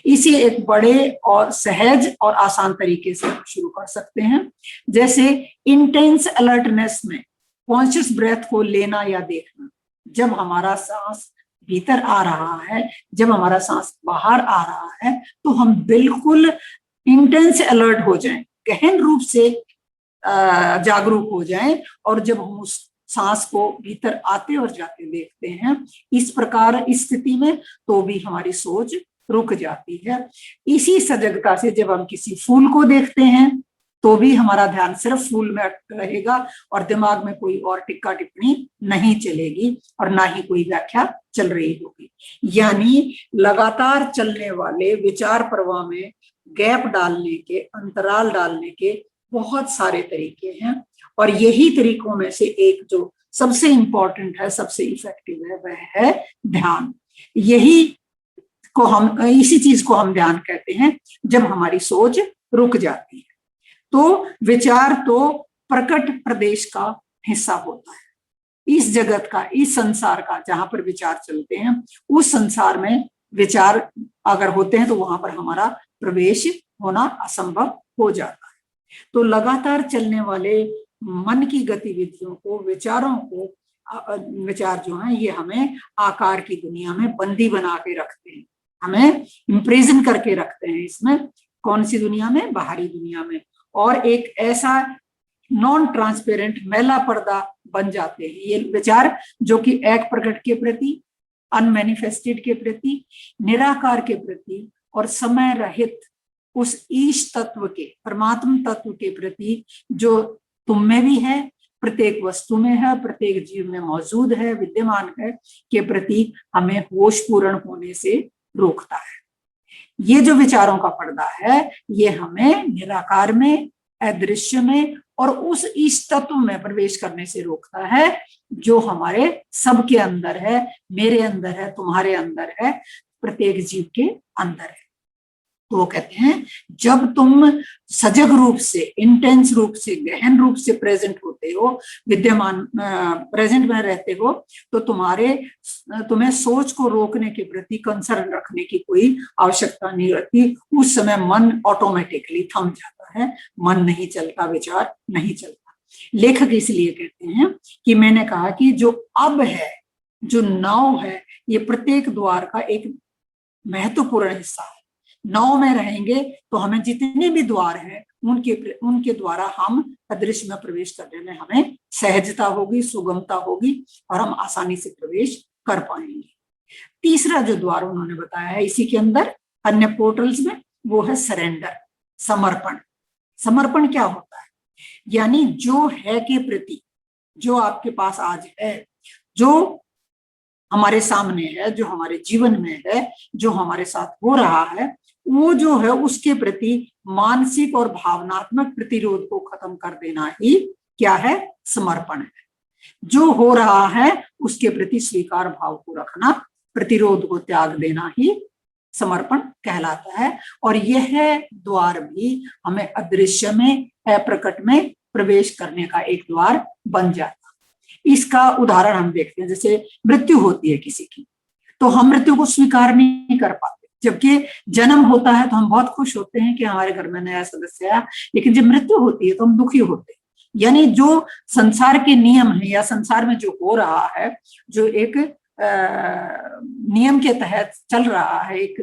S1: इसे एक बड़े और सहज और आसान तरीके से शुरू कर सकते हैं। जैसे इंटेंस अलर्टनेस में कॉन्शियस ब्रेथ को लेना या देखना। जब हमारा सांस भीतर आ रहा है, जब हमारा सांस बाहर आ रहा है, तो हम बिल्कुल इंटेंस अलर्ट हो जाएं, गहन रूप से जागरूक हो जाएं, और जब हम उस सांस को भीतर आते और जाते देखते हैं, इस प्रकार इस स्थिति में, तो भी हमारी सोच रुक जाती है। इसी सजगता से जब हम किसी फूल को देखते हैं, तो भी हमारा ध्यान सिर्फ फूल में रहेगा और दिमाग में कोई और टिक्का टिप्पणी नहीं चलेगी और ना ही कोई व्याख्या चल रही होगी। यानी लगातार चलने वाले विचार प्रवाह में गैप डालने के, अंतराल डालने के बहुत सारे तरीके हैं, और यही तरीकों में से एक जो सबसे इंपॉर्टेंट है, सबसे इफेक्टिव है, वह है ध्यान। इसी चीज को हम ध्यान कहते हैं। जब हमारी सोच रुक जाती है, तो विचार तो प्रकट प्रदेश का हिस्सा होता है। इस जगत का, इस संसार का जहां पर विचार चलते हैं, उस संसार में विचार अगर होते हैं तो वहां पर हमारा प्रवेश होना असंभव हो जाता है। तो लगातार चलने वाले मन की गतिविधियों को, विचारों को, विचार जो हैं ये हमें आकार की दुनिया में बंदी बना के रखते हैं, हमें इम्प्रिजन करके रखते हैं। इसमें कौन सी दुनिया में? बाहरी दुनिया में। और एक ऐसा नॉन ट्रांसपेरेंट मैला पर्दा बन जाते हैं ये विचार, जो कि एक प्रकट के प्रति, अनमैनिफेस्टेड के प्रति, निराकार के प्रति और समय रहित उस ईश तत्व के, परमात्म तत्व के प्रति, जो तुम में भी है, प्रत्येक वस्तु में है, प्रत्येक जीव में मौजूद है, विद्यमान है, के प्रति हमें होश पूर्ण होने से रोकता है। ये जो विचारों का पर्दा है, ये हमें निराकार में, अदृश्य में और उस इस तत्व में प्रवेश करने से रोकता है, जो हमारे सबके अंदर है, मेरे अंदर है, तुम्हारे अंदर है, प्रत्येक जीव के अंदर है। तो वो कहते हैं, जब तुम सजग रूप से, इंटेंस रूप से, गहन रूप से प्रेजेंट होते हो, विद्यमान प्रेजेंट में रहते हो, तो तुम्हें सोच को रोकने के प्रति कंसर्न रखने की कोई आवश्यकता नहीं रहती। उस समय मन ऑटोमेटिकली थम जाता है, मन नहीं चलता, विचार नहीं चलता। लेखक इसलिए कहते हैं कि मैंने कहा कि जो अब है, जो नाउ है, ये प्रत्येक द्वार का एक महत्वपूर्ण हिस्सा है। नाव में रहेंगे तो हमें जितने भी द्वार हैं, उनके द्वारा हम अदृश्य में प्रवेश करने में हमें सहजता होगी, सुगमता होगी, और हम आसानी से प्रवेश कर पाएंगे। तीसरा जो द्वार उन्होंने बताया है इसी के अंदर अन्य पोर्टल्स में, वो है सरेंडर, समर्पण। समर्पण क्या होता है? यानी जो है के प्रति, जो आपके पास आज है, जो हमारे सामने है, जो हमारे जीवन में है, जो हमारे साथ हो रहा है, वो जो है उसके प्रति मानसिक और भावनात्मक प्रतिरोध को खत्म कर देना ही क्या है? समर्पण है। जो हो रहा है उसके प्रति स्वीकार भाव को रखना, प्रतिरोध को त्याग देना ही समर्पण कहलाता है। और यह द्वार भी हमें अदृश्य में, अप्रकट में प्रवेश करने का एक द्वार बन जाता है। इसका उदाहरण हम देखते हैं, जैसे मृत्यु होती है किसी की, तो हम मृत्यु को स्वीकार नहीं कर पाते। जबकि जन्म होता है तो हम बहुत खुश होते हैं कि हमारे घर में नया सदस्य आया, लेकिन जब मृत्यु होती है तो हम दुखी होते हैं। यानी जो संसार के नियम है या संसार में जो हो रहा है, जो एक नियम के तहत चल रहा है, एक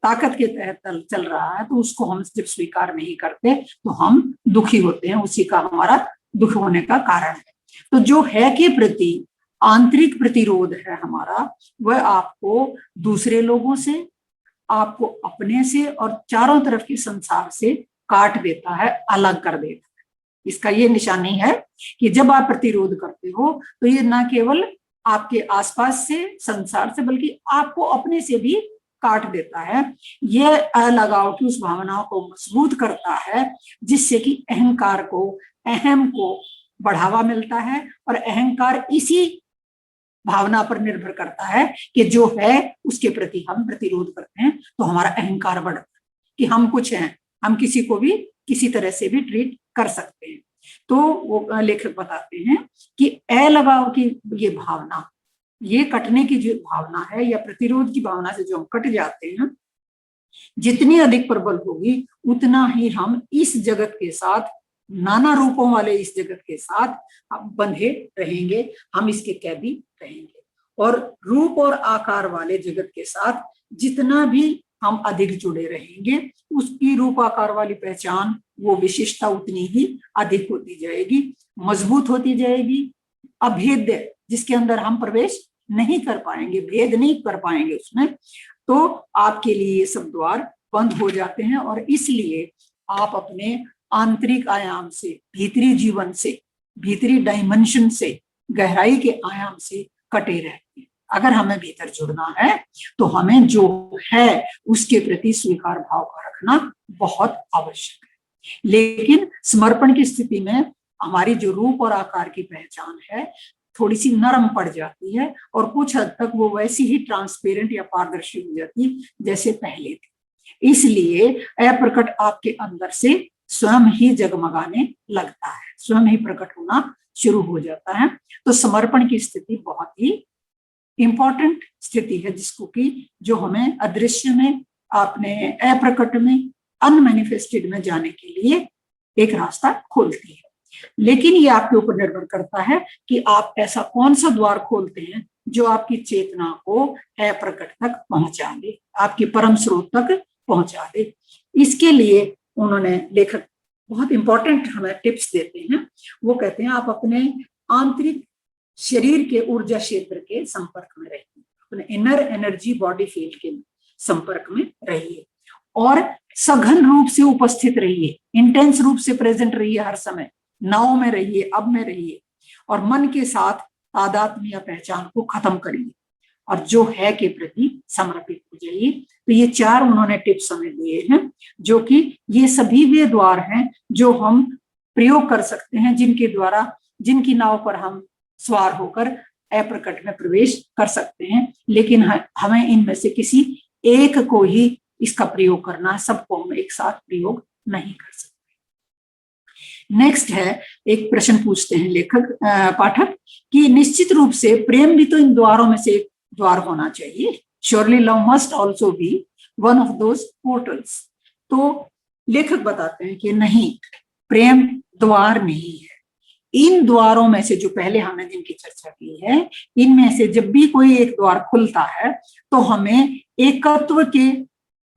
S1: ताकत के तहत चल रहा है, तो उसको हम जब स्वीकार नहीं करते तो हम दुखी होते हैं, उसी का हमारा दुख होने का कारण है। तो जो है के प्रति आंतरिक प्रतिरोध है हमारा, वह आपको दूसरे लोगों से, आपको अपने से और चारों तरफ के संसार से काट देता है, अलग कर देता है। इसका ये निशानी है कि जब आप प्रतिरोध करते हो तो ये ना केवल आपके आसपास से, संसार से, बल्कि आपको अपने से भी काट देता है। यह अलगाव की उस भावनाओं को मजबूत करता है, जिससे कि अहंकार को, अहम को बढ़ावा मिलता है, और अहंकार इसी भावना पर निर्भर करता है कि जो है उसके प्रति हम प्रतिरोध करते हैं, तो हमारा अहंकार बढ़ता है कि हम कुछ हैं, हम किसी को भी किसी तरह से भी ट्रीट कर सकते हैं। तो वो लेखक बताते हैं कि अलगाव की ये भावना, ये कटने की जो भावना है या प्रतिरोध की भावना से जो हम कट जाते हैं, जितनी अधिक प्रबल होगी उतना ही हम इस जगत के साथ, नाना रूपों वाले इस जगत के साथ बंधे रहेंगे, हम इसके कैदी रहेंगे। और रूप और आकार वाले जगत के साथ जितना भी हम अधिक जुड़े रहेंगे, उसकी रूप आकार वाली पहचान, वो विशिष्टता उतनी ही अधिक होती जाएगी, मजबूत होती जाएगी। अभेद्य, जिसके अंदर हम प्रवेश नहीं कर पाएंगे, भेद नहीं कर पाएंगे उसमें, तो आपके लिए ये सब द्वार बंद हो जाते हैं, और इसलिए आप अपने आंतरिक आयाम से, भीतरी जीवन से, भीतरी डायमेंशन से, गहराई के आयाम से कटे रहते हैं। अगर हमें भीतर जुड़ना है तो हमें जो है उसके प्रति स्वीकार भाव का रखना बहुत आवश्यक है। लेकिन समर्पण की स्थिति में हमारी जो रूप और आकार की पहचान है थोड़ी सी नरम पड़ जाती है, और कुछ हद तक वो वैसी ही ट्रांसपेरेंट या पारदर्शी हो जाती है जैसे पहले थी। इसलिए अप्रकट आपके अंदर से स्वयं ही जगमगाने लगता है, स्वयं ही प्रकट होना शुरू हो जाता है। तो समर्पण की स्थिति बहुत ही इंपॉर्टेंट स्थिति है, जिसको कि जो हमें अदृश्य में, अपने अप्रकट में, अनमैनिफेस्टेड में जाने के लिए एक रास्ता खोलती है। लेकिन ये आपके ऊपर निर्भर करता है कि आप ऐसा कौन सा द्वार खोलते हैं जो आपकी चेतना को अप्रकट तक पहुंचा दे, आपके परम स्रोत तक पहुंचा दे। इसके लिए उन्होंने, लेखक बहुत इंपॉर्टेंट हमें टिप्स देते हैं। वो कहते हैं आप अपने आंतरिक शरीर के ऊर्जा क्षेत्र के संपर्क में रहिए, अपने इनर एनर्जी बॉडी फील्ड के संपर्क में रहिए, और सघन रूप से उपस्थित रहिए, इंटेंस रूप से प्रेजेंट रहिए, हर समय नाव में रहिए, अब में रहिए, और मन के साथ तादात्म्य या पहचान को खत्म करिए, और जो है के प्रति समर्पित हो जाइए। तो ये 4 उन्होंने टिप्स हमें दिए हैं, जो कि ये सभी वे द्वार हैं जो हम प्रयोग कर सकते हैं, जिनके द्वारा, जिनकी नाव पर हम सवार होकर अप्रकट में प्रवेश कर सकते हैं। लेकिन हमें इनमें से किसी एक को ही इसका प्रयोग करना है, सबको हम एक साथ प्रयोग नहीं कर सकते। नेक्स्ट है, एक प्रश्न पूछते हैं लेखक, पाठक, कि निश्चित रूप से प्रेम भी तो इन द्वारों में से एक द्वार होना चाहिए। Surely love must also be one of those portals. तो लेखक बताते हैं कि नहीं, प्रेम द्वार नहीं है। इन द्वारों में से, जो पहले हमने जिनकी चर्चा की है, इनमें से जब भी कोई एक द्वार खुलता है तो हमें एकत्व के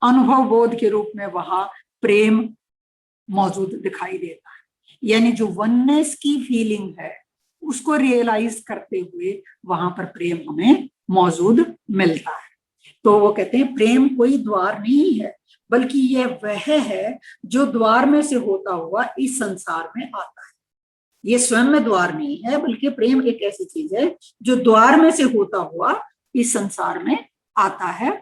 S1: अनुभव बोध के रूप में वहां प्रेम मौजूद दिखाई देता है। यानी जो वननेस की फीलिंग है उसको रियलाइज करते हुए वहां पर प्रेम हमें मौजूद मिलता है। तो वो कहते हैं प्रेम कोई द्वार नहीं है, बल्कि यह वह है जो द्वार में से होता हुआ इस संसार में आता है। ये स्वयं में द्वार नहीं है, बल्कि प्रेम एक ऐसी चीज है जो द्वार में से होता हुआ इस संसार में आता है।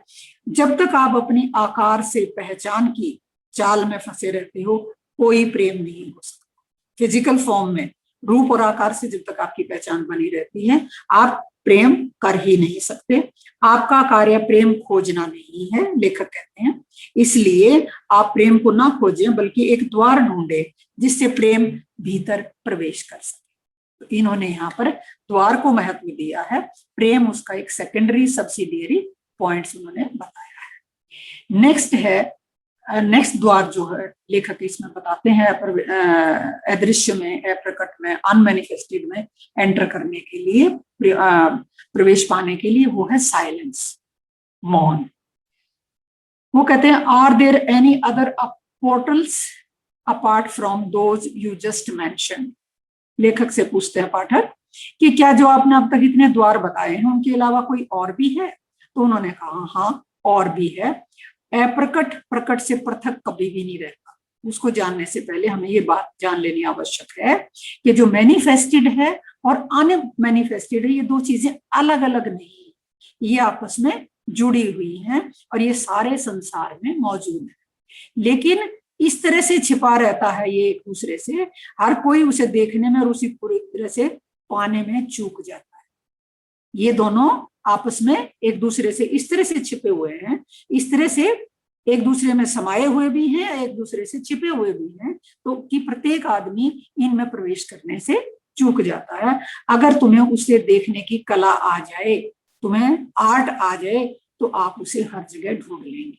S1: जब तक आप अपनी आकार से पहचान की चाल में फंसे रहते हो, कोई प्रेम नहीं हो सकता। फिजिकल फॉर्म में, रूप और आकार से जब तक आपकी पहचान बनी रहती है, आप प्रेम कर ही नहीं सकते। आपका कार्य प्रेम खोजना नहीं है, लेखक कहते हैं। इसलिए आप प्रेम को ना खोजें, बल्कि एक द्वार ढूंढे जिससे प्रेम भीतर प्रवेश कर सके। तो इन्होंने यहाँ पर द्वार को महत्व दिया है, प्रेम उसका एक सेकेंडरी सब्सिडियरी पॉइंट्स उन्होंने बताया है। नेक्स्ट है, नेक्स्ट द्वार जो है लेखक इसमें बताते हैं, अदृश्य में, अप्रकट में, अनमैनिफेस्टेड में एंटर करने के लिए, प्रवेश पाने के लिए, वो है साइलेंस, मौन। वो कहते हैं, are there any other portals apart from those you just mention. लेखक से पूछते हैं पाठक कि क्या जो आपने अब तक इतने द्वार बताए हैं उनके अलावा कोई और भी है? तो उन्होंने कहा हाँ, और भी है। अप्रकट प्रकट से पृथक कभी भी नहीं रहता। उसको जानने से पहले हमें ये बात जान लेनी आवश्यक है कि जो मैनिफेस्टेड है और अनमैनिफेस्टेड है, ये दो चीजें अलग अलग नहीं, ये आपस में जुड़ी हुई हैं और ये सारे संसार में मौजूद है। लेकिन इस तरह से छिपा रहता है ये एक दूसरे से, हर कोई उसे देखने में और उसी पूरी तरह से पाने में चूक जाता है। ये दोनों आपस में एक दूसरे से इस तरह से छिपे हुए हैं, इस तरह से एक दूसरे में समाये हुए भी हैं, एक दूसरे से छिपे हुए भी हैं, तो कि प्रत्येक आदमी इनमें प्रवेश करने से चूक जाता है। अगर तुम्हें उसे देखने की कला आ जाए, तुम्हें आर्ट आ जाए, तो आप उसे हर जगह ढूंढ लेंगे।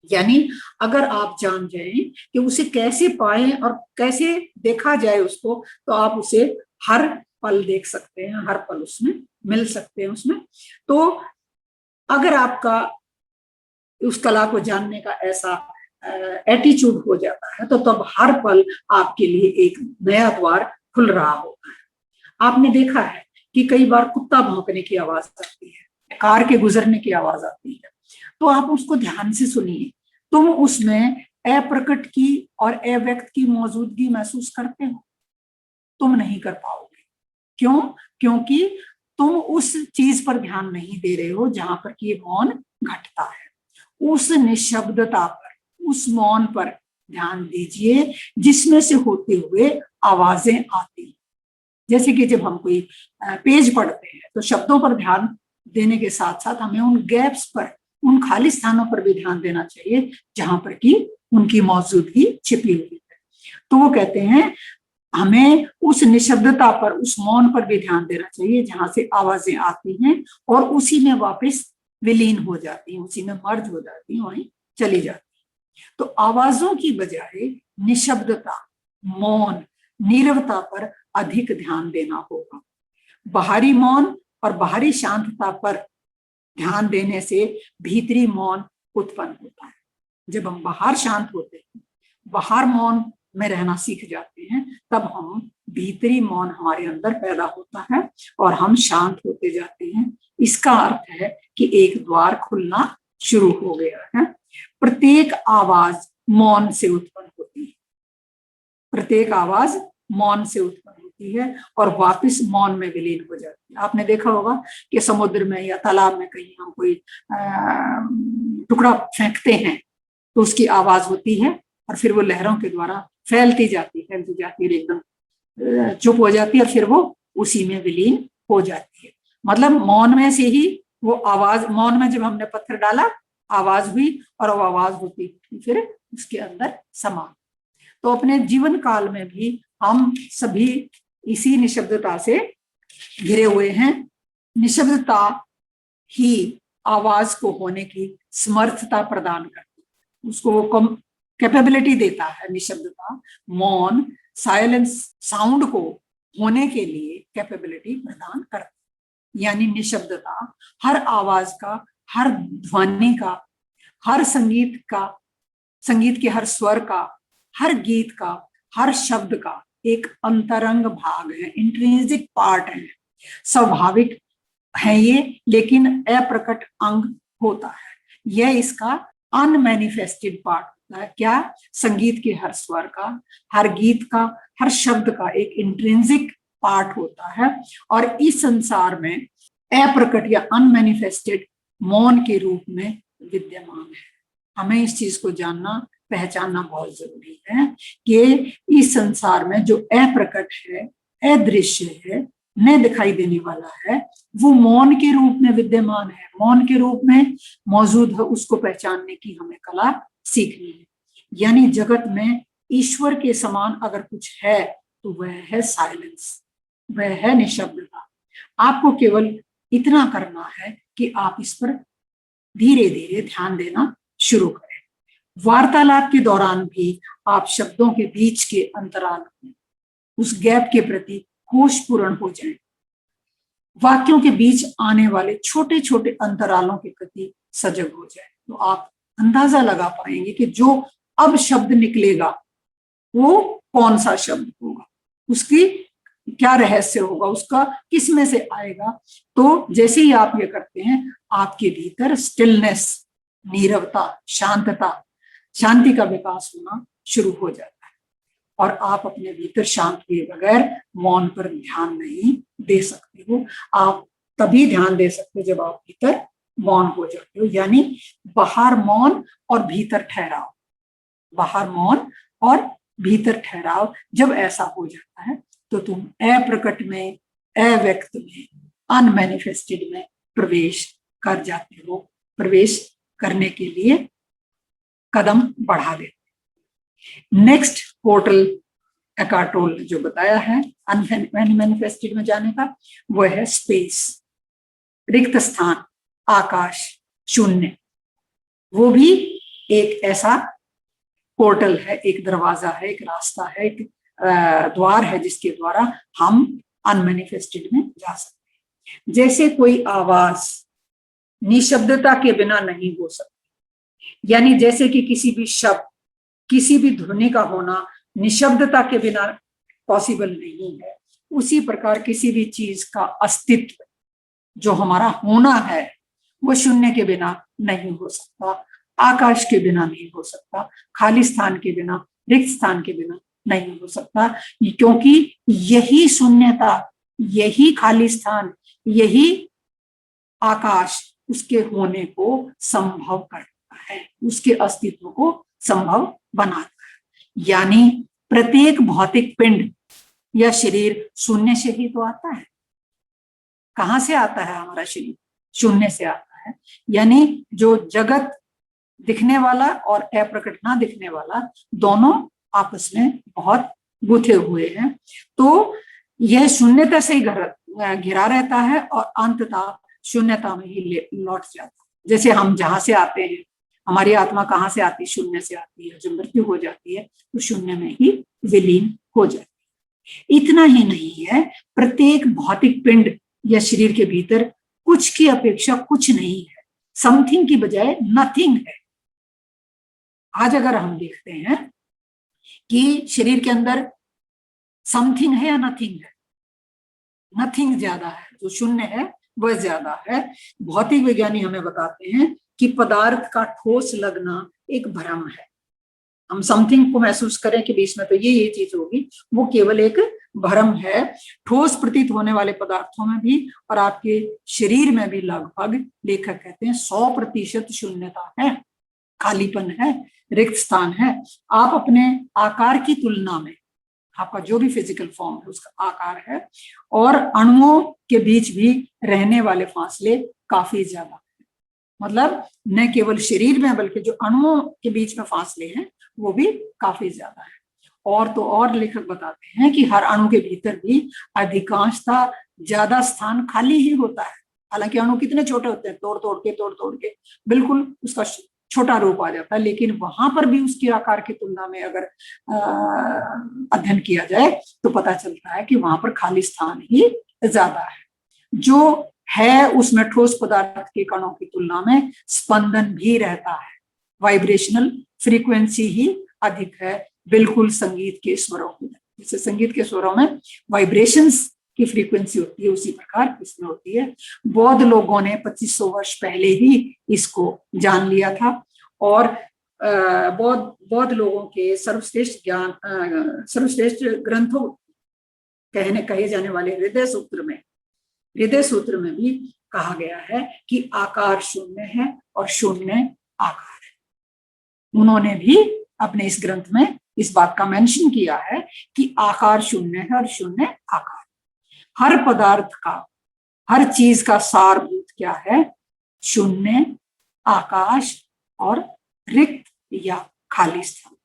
S1: यानी अगर आप जान जाएं कि उसे कैसे पाएं और कैसे देखा जाए उसको, तो आप उसे हर पल देख सकते हैं, हर पल उसमें मिल सकते हैं उसमें। तो अगर आपका उस कला को जानने का ऐसा एटीट्यूड हो जाता है, तो तब हर पल आपके लिए एक नया द्वार खुल रहा होता है। आपने देखा है कि कई बार कुत्ता भौंकने की आवाज आती है, कार के गुजरने की आवाज आती है, तो आप उसको ध्यान से सुनिए। तुम उसमें अप्रकट की और अव्यक्त की मौजूदगी महसूस करते हो? तुम नहीं कर पाओगे। क्यों? क्योंकि तुम उस चीज पर ध्यान नहीं दे रहे हो जहां पर कि ये मौन घटता है। उस निशब्दता पर, उस मौन पर ध्यान दीजिए जिसमें से होते हुए आवाजें आती हैं। जैसे कि जब हम कोई पेज पढ़ते हैं तो शब्दों पर ध्यान देने के साथ साथ हमें उन गैप्स पर, उन खाली स्थानों पर भी ध्यान देना चाहिए जहां पर कि उनकी मौजूदगी छिपी हुई है। तो वो कहते हैं हमें उस निशब्दता पर, उस मौन पर भी ध्यान देना चाहिए जहां से आवाजें आती हैं और उसी में वापस विलीन हो जाती हैं, उसी में मर्ज हो जाती हैं, वहीं चली जाती हैं। तो आवाजों की बजाय निशब्दता, मौन, नीरवता पर अधिक ध्यान देना होगा। बाहरी मौन और बाहरी शांतता पर ध्यान देने से भीतरी मौन उत्पन्न होता है। जब हम बाहर शांत होते हैं, बाहर मौन में रहना सीख जाते हैं, तब हम भीतरी मौन हमारे अंदर पैदा होता है और हम शांत होते जाते हैं। इसका अर्थ है कि एक द्वार खुलना शुरू हो गया है। प्रत्येक आवाज मौन से उत्पन्न होती है, प्रत्येक आवाज मौन से उत्पन्न होती है और वापस मौन में विलीन हो जाती है। आपने देखा होगा कि समुद्र में या तालाब में कहीं हम कोई टुकड़ा फेंकते हैं तो उसकी आवाज होती है और फिर वो लहरों के द्वारा फैलती जाती है, एकदम चुप हो जाती है और फिर वो उसी में विलीन हो जाती है। मतलब मौन में से ही वो आवाज, मौन में जब हमने पत्थर डाला आवाज हुई और वो आवाज होती फिर उसके अंदर समा। तो अपने जीवन काल में भी हम सभी इसी निशब्दता से घिरे हुए हैं। निशब्दता ही आवाज को होने की समर्थता प्रदान करती है, उसको वो कैपेबिलिटी देता है। निशब्दता, मौन, साइलेंस साउंड को होने के लिए कैपेबिलिटी प्रदान करती है। यानी निशब्दता हर आवाज का, हर ध्वनि का, हर संगीत का, संगीत के हर स्वर का, हर गीत का, हर शब्द का एक अंतरंग भाग है, इंट्रिंसिक पार्ट है, स्वाभाविक है ये, लेकिन अप्रकट अंग होता है। यह इसका अनमैनिफेस्टेड पार्ट होता है। क्या? संगीत के हर स्वर का, हर गीत का, हर शब्द का एक इंट्रिंसिक पार्ट होता है और इस संसार में अप्रकट या अनमैनिफेस्टेड मौन के रूप में विद्यमान है। हमें इस चीज को जानना, पहचानना बहुत जरूरी है कि इस संसार में जो अप्रकट है, अदृश्य है, न दिखाई देने वाला है, वो मौन के रूप में विद्यमान है, मौन के रूप में मौजूद है। उसको पहचानने की हमें कला सीखनी है। यानी जगत में ईश्वर के समान अगर कुछ है तो वह है साइलेंस, वह है निशब्दता। आपको केवल इतना करना है कि आप इस पर धीरे धीरे ध्यान देना शुरू करें। वार्तालाप के दौरान भी आप शब्दों के बीच के अंतराल उस गैप के प्रति होश पूर्ण हो जाएं। वाक्यों के बीच आने वाले छोटे छोटे अंतरालों के प्रति सजग हो जाए, तो आप अंदाजा लगा पाएंगे कि जो अब शब्द निकलेगा वो कौन सा शब्द होगा, उसकी क्या रहस्य होगा, उसका किस में से आएगा। तो जैसे ही आप ये करते हैं, आपके भीतर स्टिलनेस, नीरवता, शांतता, शांति का विकास होना शुरू हो जाता है और आप अपने भीतर शांत हुए बगैर मौन पर ध्यान नहीं दे सकते हो। आप तभी ध्यान दे सकते हो जब आप भीतर मौन हो जाते हो, यानी बाहर मौन और भीतर ठहराव, बाहर मौन और भीतर ठहराव। जब ऐसा हो जाता है तो तुम अप्रकट में, अव्यक्त में, अनमैनिफेस्टेड में प्रवेश कर जाते हो, प्रवेश करने के लिए कदम बढ़ा देते। नेक्स्ट पोर्टल एकार्ट टोल जो बताया है अनमैनिफेस्टेड में जाने का, वो है स्पेस, रिक्त स्थान, आकाश, शून्य। वो भी एक ऐसा पोर्टल है, एक दरवाजा है, एक रास्ता है, एक द्वार है जिसके द्वारा हम अनमैनिफेस्टेड में जा सकते हैं। जैसे कोई आवाज निशब्दता के बिना नहीं हो सकती, यानी जैसे कि किसी भी शब्द, किसी भी ध्वनि का होना निशब्दता के बिना पॉसिबल नहीं है, उसी प्रकार किसी भी चीज का अस्तित्व, जो हमारा होना है, वो शून्य के बिना नहीं हो सकता, आकाश के बिना नहीं हो सकता, खाली स्थान के बिना, रिक्त स्थान के बिना नहीं हो सकता, क्योंकि यही शून्यता, यही खाली स्थान, यही आकाश उसके होने को संभव करता है, उसके अस्तित्व को संभव बनाता है। यानी प्रत्येक भौतिक पिंड या शरीर शून्य से ही तो आता है। कहां से आता है हमारा शरीर? शून्य से आता है। यानी जो जगत दिखने वाला और अप्रकट ना दिखने वाला, दोनों आपस में बहुत गुथे हुए हैं। तो यह शून्यता से ही घिरा रहता है और अंततः शून्यता में ही लौट जाता है। जैसे हम जहां से आते हैं, हमारी आत्मा कहाँ से आती है? शून्य से आती है। जब मृत्यु हो जाती है तो शून्य में ही विलीन हो जाती है। इतना ही नहीं है, प्रत्येक भौतिक पिंड या शरीर के भीतर कुछ की अपेक्षा कुछ नहीं है, समथिंग की बजाय नथिंग है। आज अगर हम देखते हैं कि शरीर के अंदर समथिंग है या नथिंग है, नथिंग ज्यादा है, जो शून्य है वह ज्यादा है। भौतिक विज्ञानी हमें बताते हैं कि पदार्थ का ठोस लगना एक भ्रम है। हम समथिंग को महसूस करें कि बीच में तो ये चीज होगी, वो केवल एक भ्रम है। ठोस प्रतीत होने वाले पदार्थों में भी और आपके शरीर में भी लगभग, लेखक कहते हैं 100% शून्यता है, खालीपन है, रिक्त स्थान है। आप अपने आकार की तुलना में, आपका जो भी फिजिकल फॉर्म है उसका आकार है, और अणुओं के बीच भी रहने वाले फासले काफी ज्यादा है। मतलब न केवल शरीर में बल्कि जो अणुओं के बीच में फासले हैं वो भी काफी ज्यादा है। और तो और लेखक बताते हैं कि हर अणु के भीतर भी अधिकांशतः ज्यादा स्थान खाली ही होता है। हालांकि अणु कितने छोटे होते हैं, तोड़ तोड़ के बिल्कुल उसका छोटा रूप आ जाता है, लेकिन वहां पर भी उसके आकार की तुलना में अगर अध्ययन किया जाए तो पता चलता है कि वहां पर खाली स्थान ही ज्यादा है। जो है उसमें ठोस पदार्थ के कणों की तुलना में स्पंदन भी रहता है, वाइब्रेशनल फ्रीक्वेंसी ही अधिक है, बिल्कुल संगीत के स्वरों में। जैसे संगीत के स्वरों में वाइब्रेशंस की फ्रीक्वेंसी होती है, उसी प्रकार इसमें होती है। बौद्ध लोगों ने 2500 वर्ष पहले ही इसको जान लिया था, और बौद्ध लोगों के सर्वश्रेष्ठ ज्ञान, सर्वश्रेष्ठ ग्रंथों कहे जाने वाले हृदय सूत्र में भी कहा गया है कि आकार शून्य है और शून्य आकार है। उन्होंने भी अपने इस ग्रंथ में इस बात का मेंशन किया है कि आकार शून्य है और शून्य आकार। हर पदार्थ का, हर चीज का सारभूत क्या है? शून्य, आकाश और रिक्त या खाली स्थान।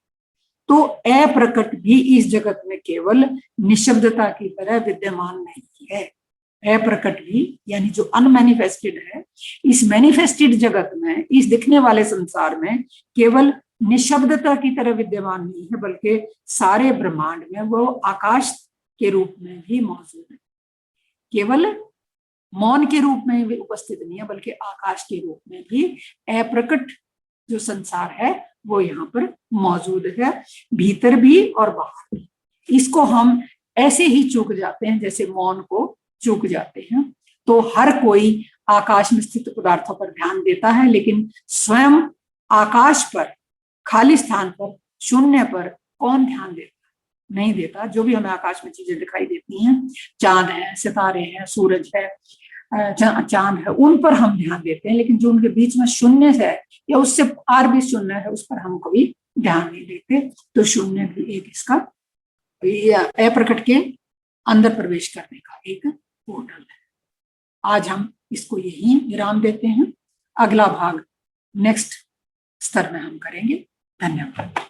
S1: तो अप्रकट भी इस जगत में केवल निशब्दता की तरह विद्यमान नहीं है। अप्रकट भी यानी जो अनमैनिफेस्टेड है, इस मैनिफेस्टेड जगत में, इस दिखने वाले संसार में केवल निशब्दता की तरह विद्यमान नहीं है, बल्कि सारे ब्रह्मांड में वो आकाश के रूप में भी मौजूद है, केवल मौन के रूप में भी उपस्थित नहीं है बल्कि आकाश के रूप में भी अप्रकट जो संसार है वो यहाँ पर मौजूद है, भीतर भी और बाहर भी। इसको हम ऐसे ही चूक जाते हैं जैसे मौन को चूक जाते हैं। तो हर कोई आकाश में स्थित पदार्थों पर ध्यान देता है, लेकिन स्वयं आकाश पर, खाली स्थान पर, शून्य पर कौन ध्यान देता? नहीं देता। जो भी हमें आकाश में चीजें दिखाई देती हैं, चांद है, सितारे हैं, सूरज है, चांद है, उन पर हम ध्यान देते हैं, लेकिन जो उनके बीच में शून्य है या उससे पार भी शून्य है उस पर हम कभी ध्यान नहीं देते। तो शून्य भी एक इसका अप्रकट के अंदर प्रवेश करने का एक पोर्टल है। आज हम इसको यही विराम देते हैं। अगला भाग नेक्स्ट स्तर में हम करेंगे। धन्यवाद।